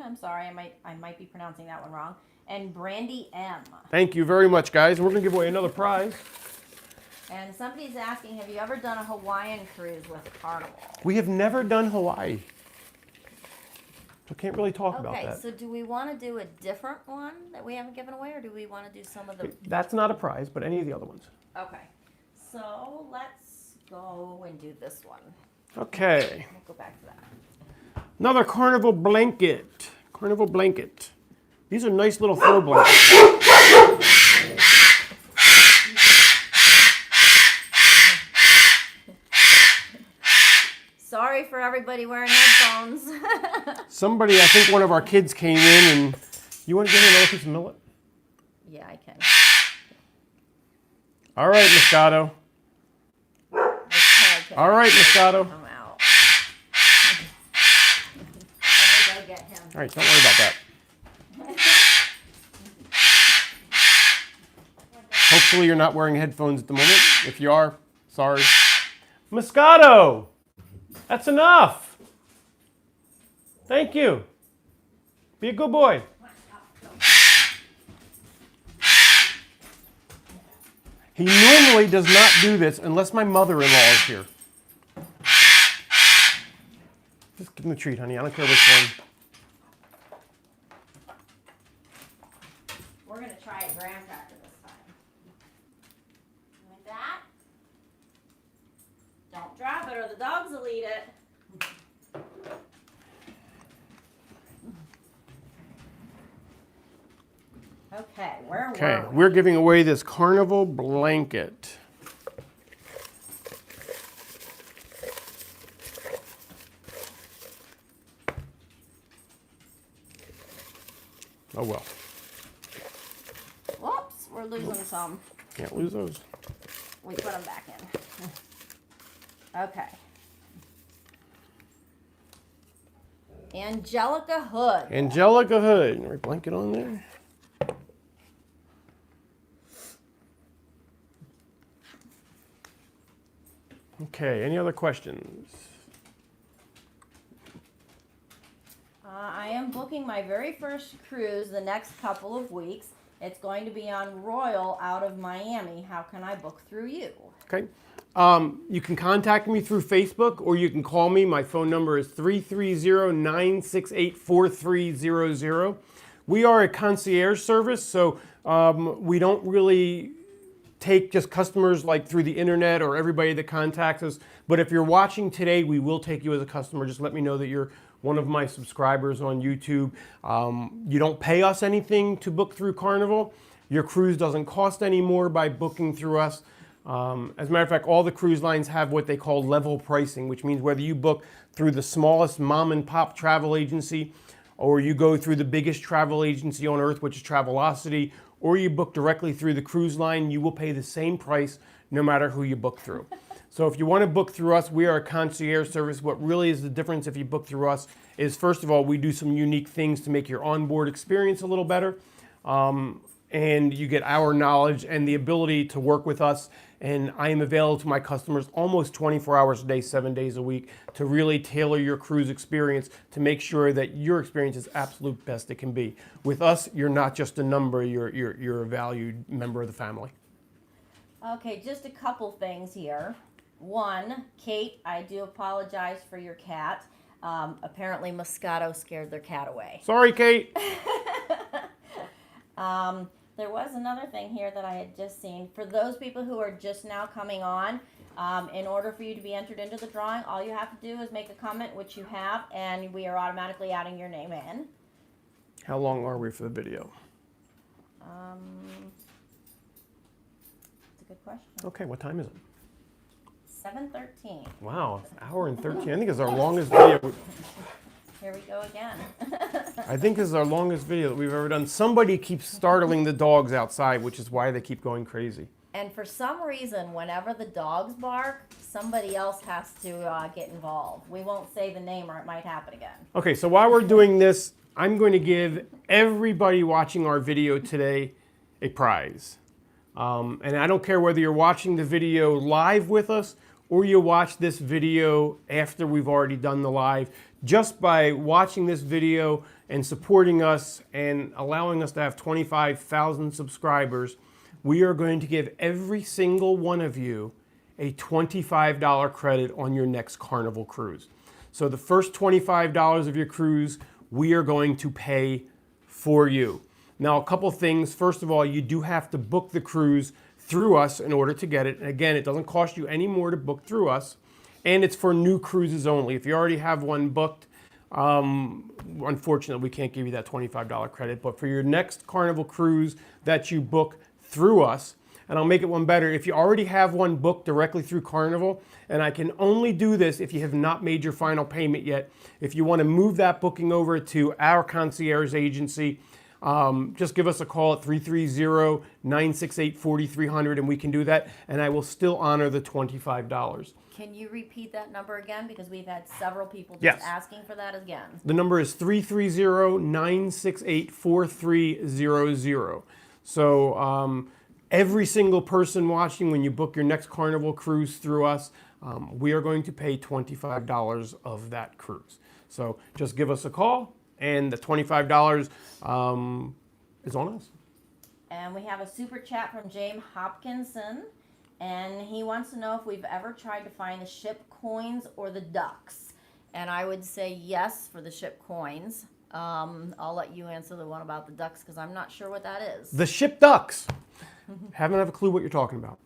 I'm sorry, I might be pronouncing that one wrong. And Brandy M. Thank you very much, guys. And we're going to give away another prize. And somebody's asking, have you ever done a Hawaiian cruise with Carnival? We have never done Hawaii. So can't really talk about that. Okay, so do we want to do a different one that we haven't given away, or do we want to do some of the... That's not a prize, but any of the other ones. Okay, so let's go and do this one. Okay. We'll go back to that. Another Carnival blanket. Carnival blanket. These are nice little throw blankets. Sorry for everybody wearing headphones. Somebody, I think one of our kids came in and you want to get another piece of millet? Yeah, I can. All right, Moscato. Okay. All right, Moscato. I'm out. I gotta get him. All right, don't worry about that. Hopefully you're not wearing headphones at the moment. If you are, sorry. Moscato! That's enough. Thank you. Be a good boy. He normally does not do this unless my mother-in-law is here. Just give him a treat, honey. I don't care which one. We're gonna try a graham cracker this time. Like that. Don't drop it or the dogs will eat it. Okay, where Okay, were we? we're giving away this Carnival blanket. Oh well. Whoops, we're losing some. Can't lose those. We put them back in. Okay. Angelica Hood. Angelica Hood. Right blanket on there. Okay, any other questions? I am booking my very first cruise the next couple of weeks. It's going to be on Royal out of Miami. How can I book through you? Okay. You can contact me through Facebook or you can call me. My phone number is 330-968-4300. We are a concierge service, so we don't really take just customers like through the internet or everybody that contacts us. But if you're watching today, we will take you as a customer. Just let me know that you're one of my subscribers on YouTube. You don't pay us anything to book through Carnival. Your cruise doesn't cost any more by booking through us. As a matter of fact, all the cruise lines have what they call level pricing, which means whether you book through the smallest mom and pop travel agency, or you go through the biggest travel agency on earth, which is Travelocity, or you book directly through the cruise line, you will pay the same price no matter who you book through. So if you want to book through us, we are a concierge service. What really is the difference if you book through us is, first of all, we do some unique things to make your onboard experience a little better. And you get our knowledge and the ability to work with us. And I am available to my customers almost 24 hours a day, 7 days a week, to really tailor your cruise experience to make sure that your experience is absolute best it can be. With us, you're not just a number, you're a valued member of the family. Okay, just a couple things here. One, Kate, I do apologize for your cat. Apparently Moscato scared their cat away. Sorry, Kate. There was another thing here that I had just seen. For those people who are just now coming on, in order for you to be entered into the drawing, all you have to do is make a comment, which you have, and we are automatically adding your name in. How long are we for the video? That's a good question. Okay, what time is it? 7:13. Wow, an hour and 13. I think it's our longest video. Here we go again. I think this is our longest video that we've ever done. Somebody keeps startling the dogs outside, which is why they keep going crazy. And for some reason, whenever the dogs bark, somebody else has to get involved. We won't say the name or it might happen again. Okay, so while we're doing this, I'm going to give everybody watching our video today a prize. And I don't care whether you're watching the video live with us or you watch this video after we've already done the live. Just by watching this video and supporting us and allowing us to have 25,000 subscribers, we are going to give every single one of you a $25 credit on your next Carnival cruise. So the first $25 of your cruise, we are going to pay for you. Now, a couple things. First of all, you do have to book the cruise through us in order to get it. And again, it doesn't cost you any more to book through us. And it's for new cruises only. If you already have one booked, unfortunately, we can't give you that $25 credit. But for your next Carnival cruise that you book through us, and I'll make it one better, if you already have one booked directly through Carnival, and I can only do this if you have not made your final payment yet, if you want to move that booking over to our concierge agency, just give us a call at 330-968-4300 and we can do that, and I will still honor the $25. Can you repeat that number again? Because we've had several people just Yes. asking for that again. The number is 330-968-4300. So every single person watching, when you book your next Carnival cruise through us, we are going to pay $25 of that cruise. So just give us a call, and the $25 is on us. And we have a super chat from James Hopkinson, and he wants to know if we've ever tried to find the ship coins or the ducks. And I would say yes for the ship coins. I'll let you answer the one about the ducks because I'm not sure what that is. The ship ducks. Haven't have a clue what you're talking about.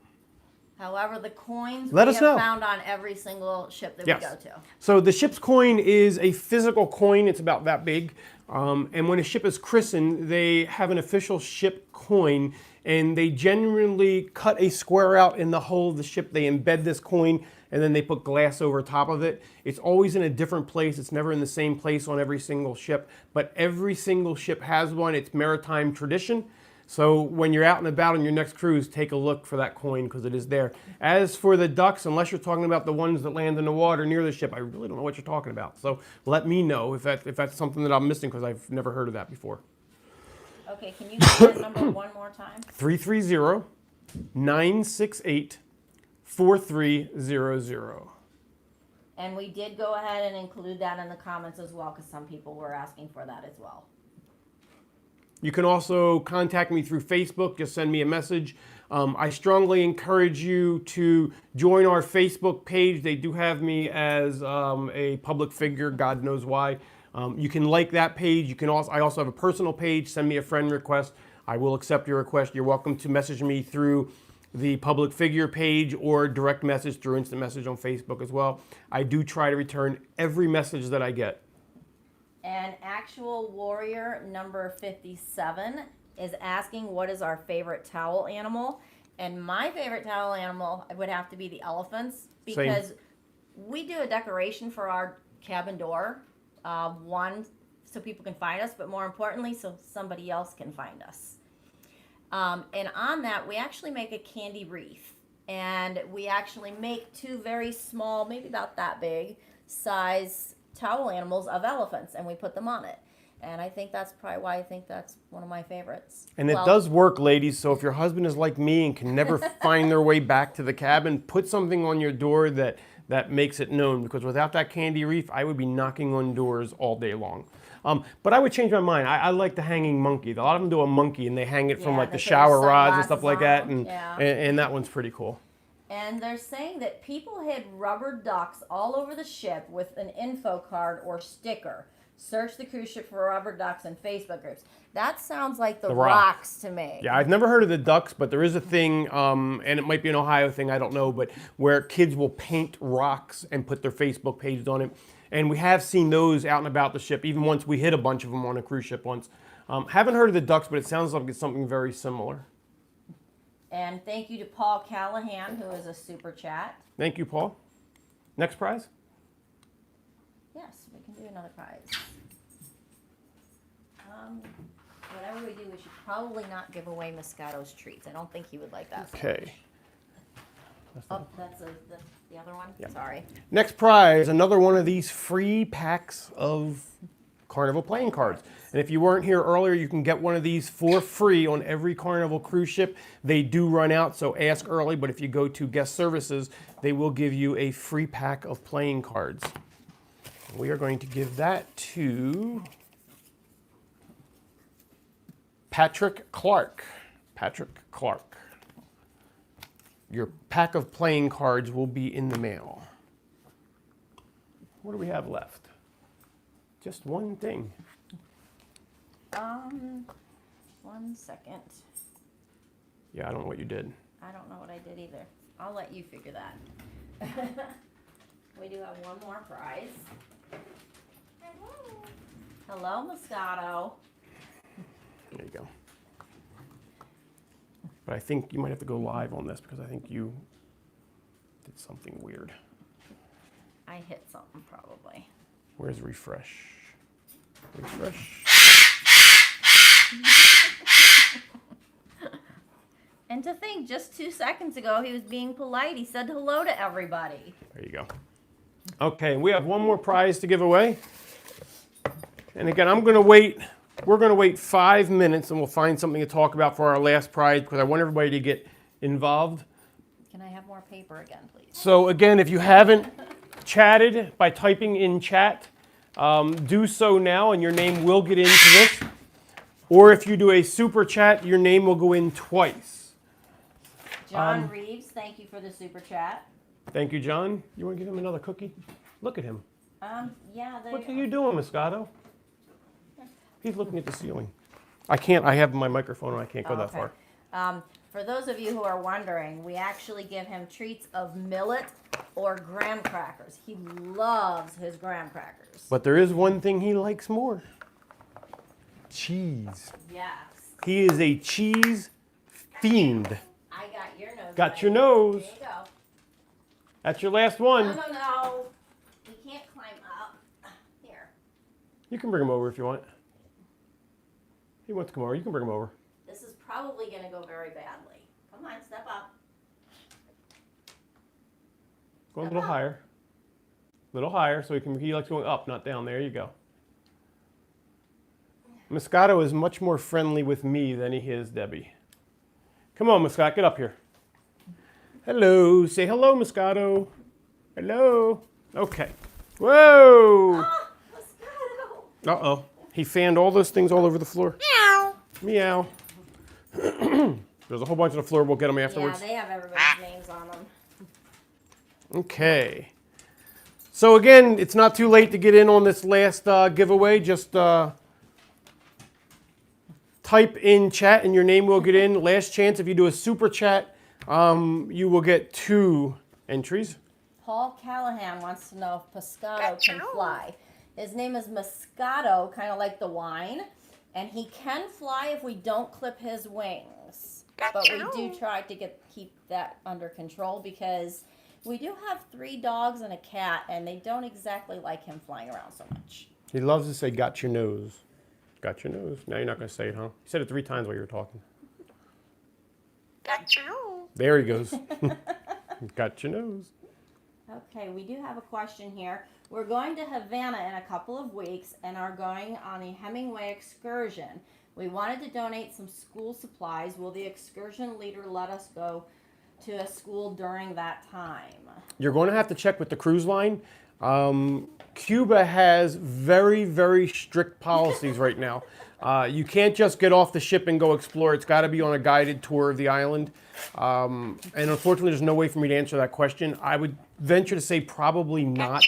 However, the coins Let we us have know. found on every single ship that Yes. we go to. So the ship's coin is a physical coin. It's about that big. And when a ship is christened, they have an official ship coin, and they generally cut a square out in the hull of the ship. They embed this coin, and then they put glass over top of it. It's always in a different place. It's never in the same place on every single ship, but every single ship has one. It's maritime tradition. So when you're out and about on your next cruise, take a look for that coin because it is there. As for the ducks, unless you're talking about the ones that land in the water near the ship, I really don't know what you're talking about. So let me know if that's something that I'm missing because I've never heard of that before. Okay, can you give that number one more time? 330-968-4300. 4300. And we did go ahead and include that in the comments as well, because some people were asking for that as well. You can also contact me through Facebook. Just send me a message. I strongly encourage you to join our Facebook page. They do have me as a public figure. God knows why. You can like that page. You can also, I also have a personal page. Send me a friend request. I will accept your request. You're welcome to message me through the public figure page or direct message through instant message on Facebook as well. I do try to return every message that I get. And Actual Warrior number 57 is asking what is our favorite towel animal. And my favorite towel animal would have to be the elephants, because we do a decoration for our cabin door. One, so people can find us, but more importantly, so somebody else can find us. And on that, we actually make a candy wreath. And we actually make two very small, maybe about that big, size towel animals of elephants, and we put them on it. And I think that's probably why I think that's one of my favorites. And it does work, ladies. So if your husband is like me and can never find their way back to the cabin, put something on your door that makes it known. Because without that candy wreath, I would be knocking on doors all day long. But I would change my mind. I like the hanging monkey. A lot of them do a monkey, and they hang it from like the shower rods and stuff like that. And that one's pretty cool. And they're saying that people hid rubber ducks all over the ship with an info card or sticker. Search the cruise ship for rubber ducks in Facebook groups. That sounds like the rocks to me. Yeah, I've never heard of the ducks, but there is a thing, and it might be an Ohio thing, I don't know, but where kids will paint rocks and put their Facebook pages on it. And we have seen those out and about the ship, even once we hit a bunch of them on a cruise ship once. Haven't heard of the ducks, but it sounds like it's something very similar. And thank you to Paul Callahan, who is a super chat. Thank you, Paul. Next prize? Yes, we can do another prize. Whatever we do, we should probably not give away Moscato's treats. I don't think he would like that. Okay. Oh, that's the other one? Yeah. Sorry. Next prize, another one of these free packs of Carnival playing cards. And if you weren't here earlier, you can get one of these for free on every Carnival cruise ship. They do run out, so ask early, but if you go to guest services, they will give you a free pack of playing cards. We are going to give that to Patrick Clark. Patrick Clark. Your pack of playing cards will be in the mail. What do we have left? Just one thing. 1 second. Yeah, I don't know what you did. I don't know what I did either. I'll let you figure that. We do have one more prize. Hello, Moscato. There you go. But I think you might have to go live on this because I think you did something weird. I hit something probably. Where's refresh? Refresh. And to think, just 2 seconds ago, he was being polite. He said hello to everybody. There you go. Okay, we have one more prize to give away. And again, I'm going to wait. We're going to wait 5 minutes, and we'll find something to talk about for our last prize because I want everybody to get involved. Can I have more paper again, please? So again, if you haven't chatted by typing in chat, do so now, and your name will get into this. Or if you do a super chat, your name will go in twice. John Reeves, thank you for the super chat. Thank you, John. You want to give him another cookie? Look at him. Yeah. What are you doing, Moscato? He's looking at the ceiling. I can't. I have my microphone, and I can't go that far. For those of you who are wondering, we actually give him treats of millet or graham crackers. He loves his graham crackers. But there is one thing he likes more. Cheese. Yes. He is a cheese fiend. I got your nose. Got your nose. There you go. That's your last one. No. He can't climb up. Here. You can bring him over if you want. He wants to come over. You can bring him over. This is probably going to go very badly. Come on, step up. Go a little higher. A little higher so he likes going up, not down. There you go. Moscato is much more friendly with me than he is Debbie. Come on, Moscato, get up here. Hello. Say hello, Moscato. Hello. Okay. Whoa. Ah, Moscato. Uh-oh. He fanned all those things all over the floor. Meow. Meow. There's a whole bunch on the floor. We'll get them Yeah, afterwards. they have everybody's names on them. Okay. So again, it's not too late to get in on this last giveaway. Just type in chat and your name will get in. Last chance. If you do a super chat, you will get 2 entries. Paul Callahan wants to know if Pescado can fly. His name is Moscato, kind of like the wine, and he can fly if we don't clip his wings. But we do try to keep that under control because we do have 3 dogs and a cat, and they don't exactly like him flying around so much. He loves to say, got your nose. Got your nose. Now you're not going to say it, huh? You said it 3 times while you were talking. Got you. There he goes. Got your nose. Okay, we do have a question here. We're going to Havana in a couple of weeks and are going on a Hemingway excursion. We wanted to donate some school supplies. Will the excursion leader let us go to a school during that time? You're going to have to check with the cruise line. Cuba has very, very strict policies right now. You can't just get off the ship and go explore. It's got to be on a guided tour of the island. And unfortunately, there's no way for me to answer that question. I would venture to say probably not.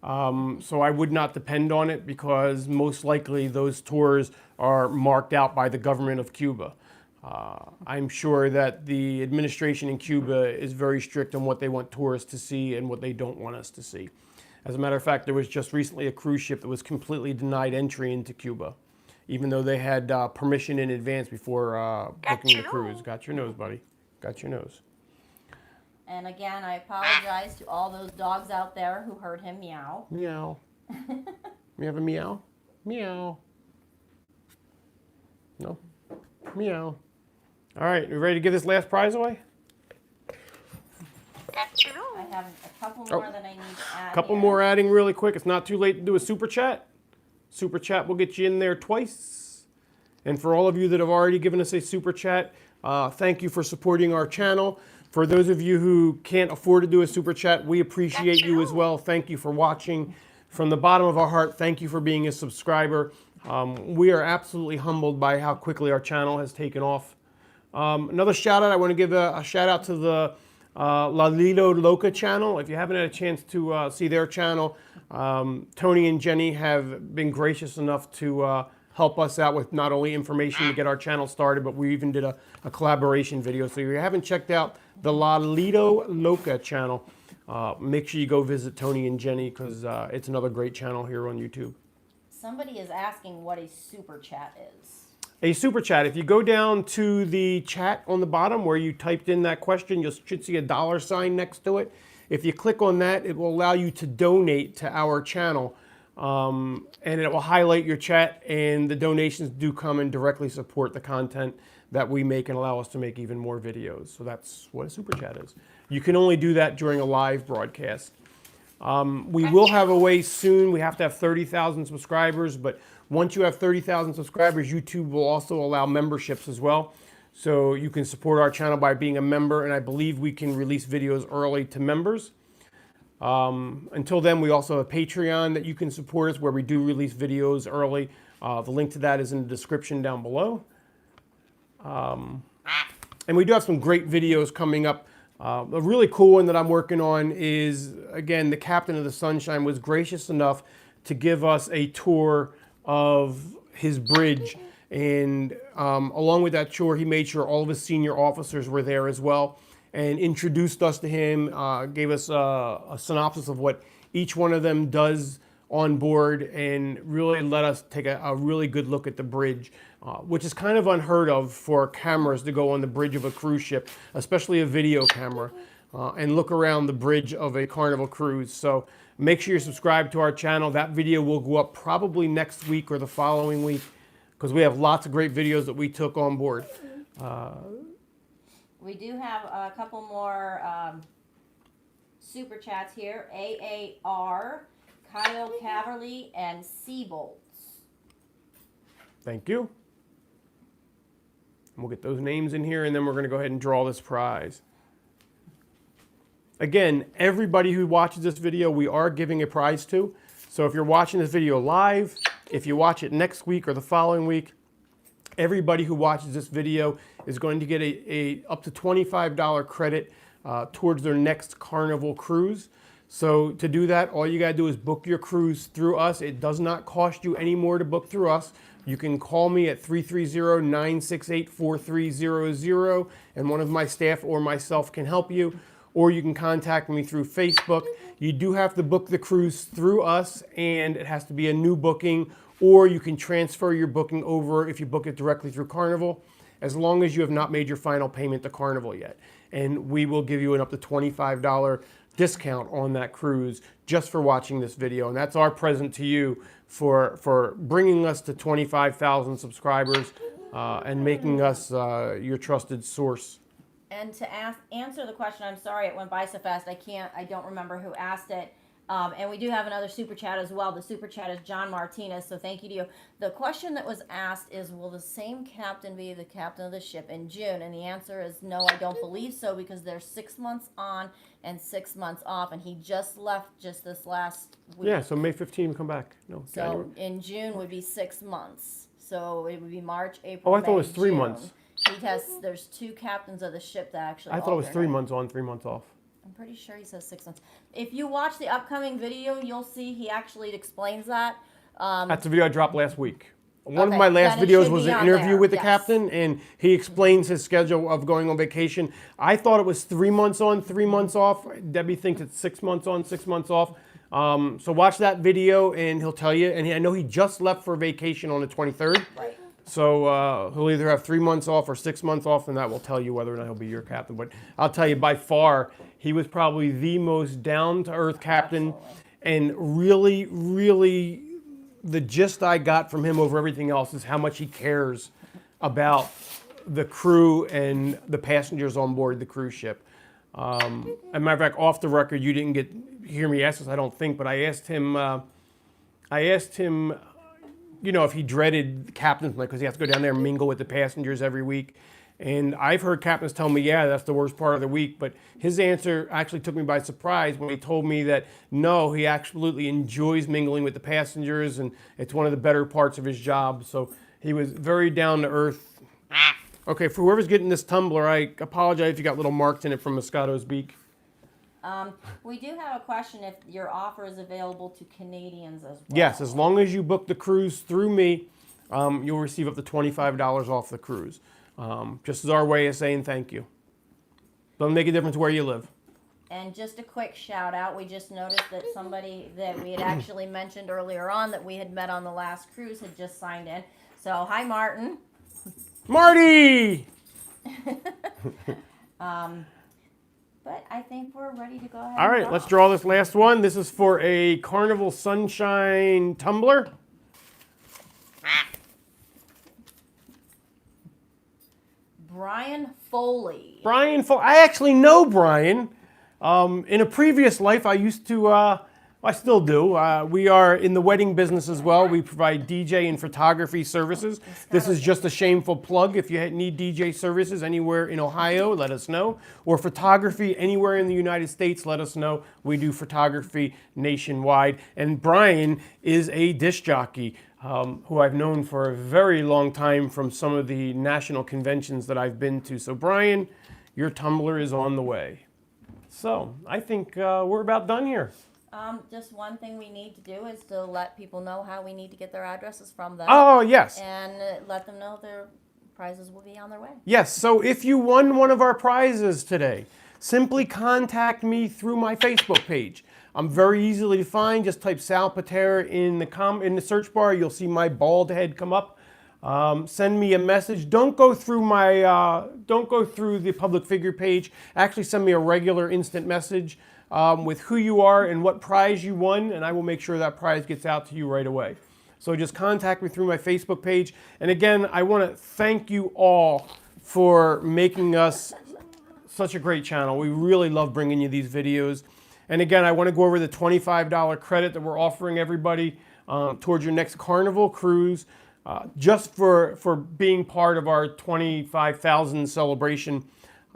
So I would not depend on it because most likely those tours are marked out by the government of Cuba. I'm sure that the administration in Cuba is very strict on what they want tourists to see and what they don't want us to see. As a matter of fact, there was just recently a cruise ship that was completely denied entry into Cuba, even though they had permission in advance before booking the cruise. Got your nose, buddy. Got your nose. And again, I apologize to all those dogs out there who heard him meow. Meow. You have a meow? Meow. No? Meow. All right, we ready to give this last prize away? Got you. I have a couple more that I need to add. A couple here. more adding really quick. It's not too late to do a super chat. Super chat will get you in there twice. And for all of you that have already given us a super chat, thank you for supporting our channel. For those of you who can't afford to do a super chat, we appreciate you as well. Thank you for watching. From the bottom of our heart, thank you for being a subscriber. We are absolutely humbled by how quickly our channel has taken off. Another shout out, I want to give a shout out to the La Lido Loca channel. If you haven't had a chance to see their channel, Tony and Jenny have been gracious enough to help us out with not only information to get our channel started, but we even did a collaboration video. So if you haven't checked out the La Lido Loca channel, make sure you go visit Tony and Jenny because it's another great channel here on YouTube. Somebody is asking what a super chat is. A super chat, if you go down to the chat on the bottom where you typed in that question, you should see a $sign next to it. If you click on that, it will allow you to donate to our channel. And it will highlight your chat, and the donations do come and directly support the content that we make and allow us to make even more videos. So that's what a super chat is. You can only do that during a live broadcast. We will have a way soon. We have to have 30,000 subscribers, but once you have 30,000 subscribers, YouTube will also allow memberships as well. So you can support our channel by being a member, and I believe we can release videos early to members. Until then, we also have a Patreon that you can support us where we do release videos early. The link to that is in the description down below. And we do have some great videos coming up. A really cool one that I'm working on is, again, the captain of the Sunshine was gracious enough to give us a tour of his bridge. And along with that tour, he made sure all of his senior officers were there as well and introduced us to him, gave us a synopsis of what each one of them does on board, and really let us take a really good look at the bridge, which is kind of unheard of for cameras to go on the bridge of a cruise ship, especially a video camera, and look around the bridge of a Carnival cruise. So make sure you're subscribed to our channel. That video will go up probably next week or the following week because we have lots of great videos that we took on board. We do have a couple more super chats here. AAR, Kyle Caverly, and Seabolts. Thank you. And we'll get those names in here, and then we're going to go ahead and draw this prize. Again, everybody who watches this video, we are giving a prize to. So if you're watching this video live, if you watch it next week or the following week, everybody who watches this video is going to get a up to $25 credit towards their next Carnival cruise. So to do that, all you gotta do is book your cruise through us. It does not cost you any more to book through us. You can call me at 330-968-4300 and one of my staff or myself can help you. Or you can contact me through Facebook. You do have to book the cruise through us and it has to be a new booking, or you can transfer your booking over if you book it directly through Carnival, as long as you have not made your final payment to Carnival yet. And we will give you an up to $25 discount on that cruise just for watching this video. And that's our present to you for bringing us to 25,000 subscribers and making us your trusted source. And to answer the question, I'm sorry it went by so fast. I don't remember who asked it. And we do have another super chat as well. The super chat is John Martinez, so thank you to you. The question that was asked is, will the same captain be the captain of the ship in June? And the answer is no, I don't believe so, because there's 6 months on and 6 months off, and he just left just this last week. Yeah, so May 15, come back. No, so January. In June would be 6 months. So it would be March, April, Oh, I thought it was May, 3 June. months. There's 2 captains of the ship that actually I thought it was 3 alternate. months on, 3 months off. I'm pretty sure he says 6 months. If you watch the upcoming video, you'll see he actually explains that. That's the video I dropped last week. One Okay, of my last then it videos should was be an on interview there, with the yes. captain, and he explains his schedule of going on vacation. I thought it was 3 months on, 3 months off. Debbie thinks it's 6 months on, 6 months off. So watch that video, and he'll tell you. And I know he just left for vacation on the 23rd. Right. So he'll either have 3 months off or 6 months off, and that will tell you whether or not he'll be your captain. But I'll tell you, by far, he was probably the most down-to-earth captain. Absolutely. And really, really, the gist I got from him over everything else is how much he cares about the crew and the passengers on board the cruise ship. As a matter of fact, off the record, you didn't hear me ask this, I don't think, but I asked him, you know, if he dreaded captain's night because he has to go down there and mingle with the passengers every week. And I've heard captains tell me, yeah, that's the worst part of the week. But his answer actually took me by surprise when he told me that, no, he absolutely enjoys mingling with the passengers, and it's one of the better parts of his job. So he was very down to earth. Okay, for whoever's getting this tumbler, I apologize if you got little marks in it from Moscato's beak. We do have a question if your offer is available to Canadians as well. Yes, as long as you book the cruise through me, you'll receive up to $25 off the cruise. Just as our way of saying thank you. Doesn't make a difference where you live. And just a quick shout out, we just noticed that somebody that we had actually mentioned earlier on that we had met on the last cruise had just signed in. So, hi Martin. Marty! But I think we're ready to go ahead. All and right, go. let's draw this last one. This is for a Carnival Sunshine tumbler. Brian Foley. Brian Foley. I actually know Brian. In a previous life, I used to, I still do. We are in the wedding business as well. We provide DJ and photography services. This is just a shameful plug. If you need DJ services anywhere in Ohio, let us know. Or photography anywhere in the United States, let us know. We do photography nationwide. And Brian is a disc jockey who I've known for a very long time from some of the national conventions that I've been to. So Brian, your tumbler is on the way. So I think we're about done here. Just one thing we need to do is to let people know how we need to get their addresses from them. Oh, yes. And let them know their prizes will be on their way. Yes, so if you won one of our prizes today, simply contact me through my Facebook page. I'm very easily to find. Just type Sal Pitera in the search bar. You'll see my bald head come up. Send me a message. Don't go through the public figure page. Actually, send me a regular instant message with who you are and what prize you won, and I will make sure that prize gets out to you right away. So just contact me through my Facebook page. And again, I want to thank you all for making us such a great channel. We really love bringing you these videos. And again, I want to go over the $25 credit that we're offering everybody towards your next Carnival cruise, just for being part of our 25,000 celebration.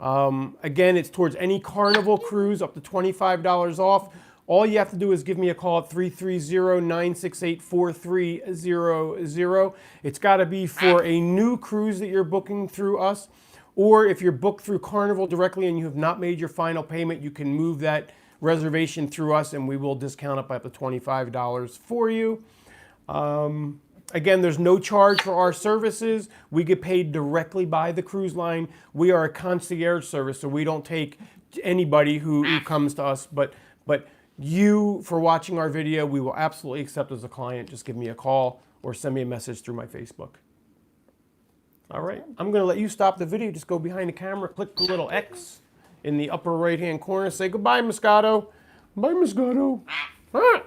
Again, it's towards any Carnival cruise up to $25 off. All you have to do is give me a call at 330-968-4300. It's got to be for a new cruise that you're booking through us. Or if you're booked through Carnival directly and you have not made your final payment, you can move that reservation through us and we will discount it by up to $25 for you. Again, there's no charge for our services. We get paid directly by the cruise line. We are a concierge service, so we don't take anybody who comes to us. But you, for watching our video, we will absolutely accept as a client. Just give me a call or send me a message through my Facebook. All right, I'm going to let you stop the video. Just go behind the camera, click the little X in the upper right-hand corner. Say goodbye, Moscato. Bye, Moscato. Ah.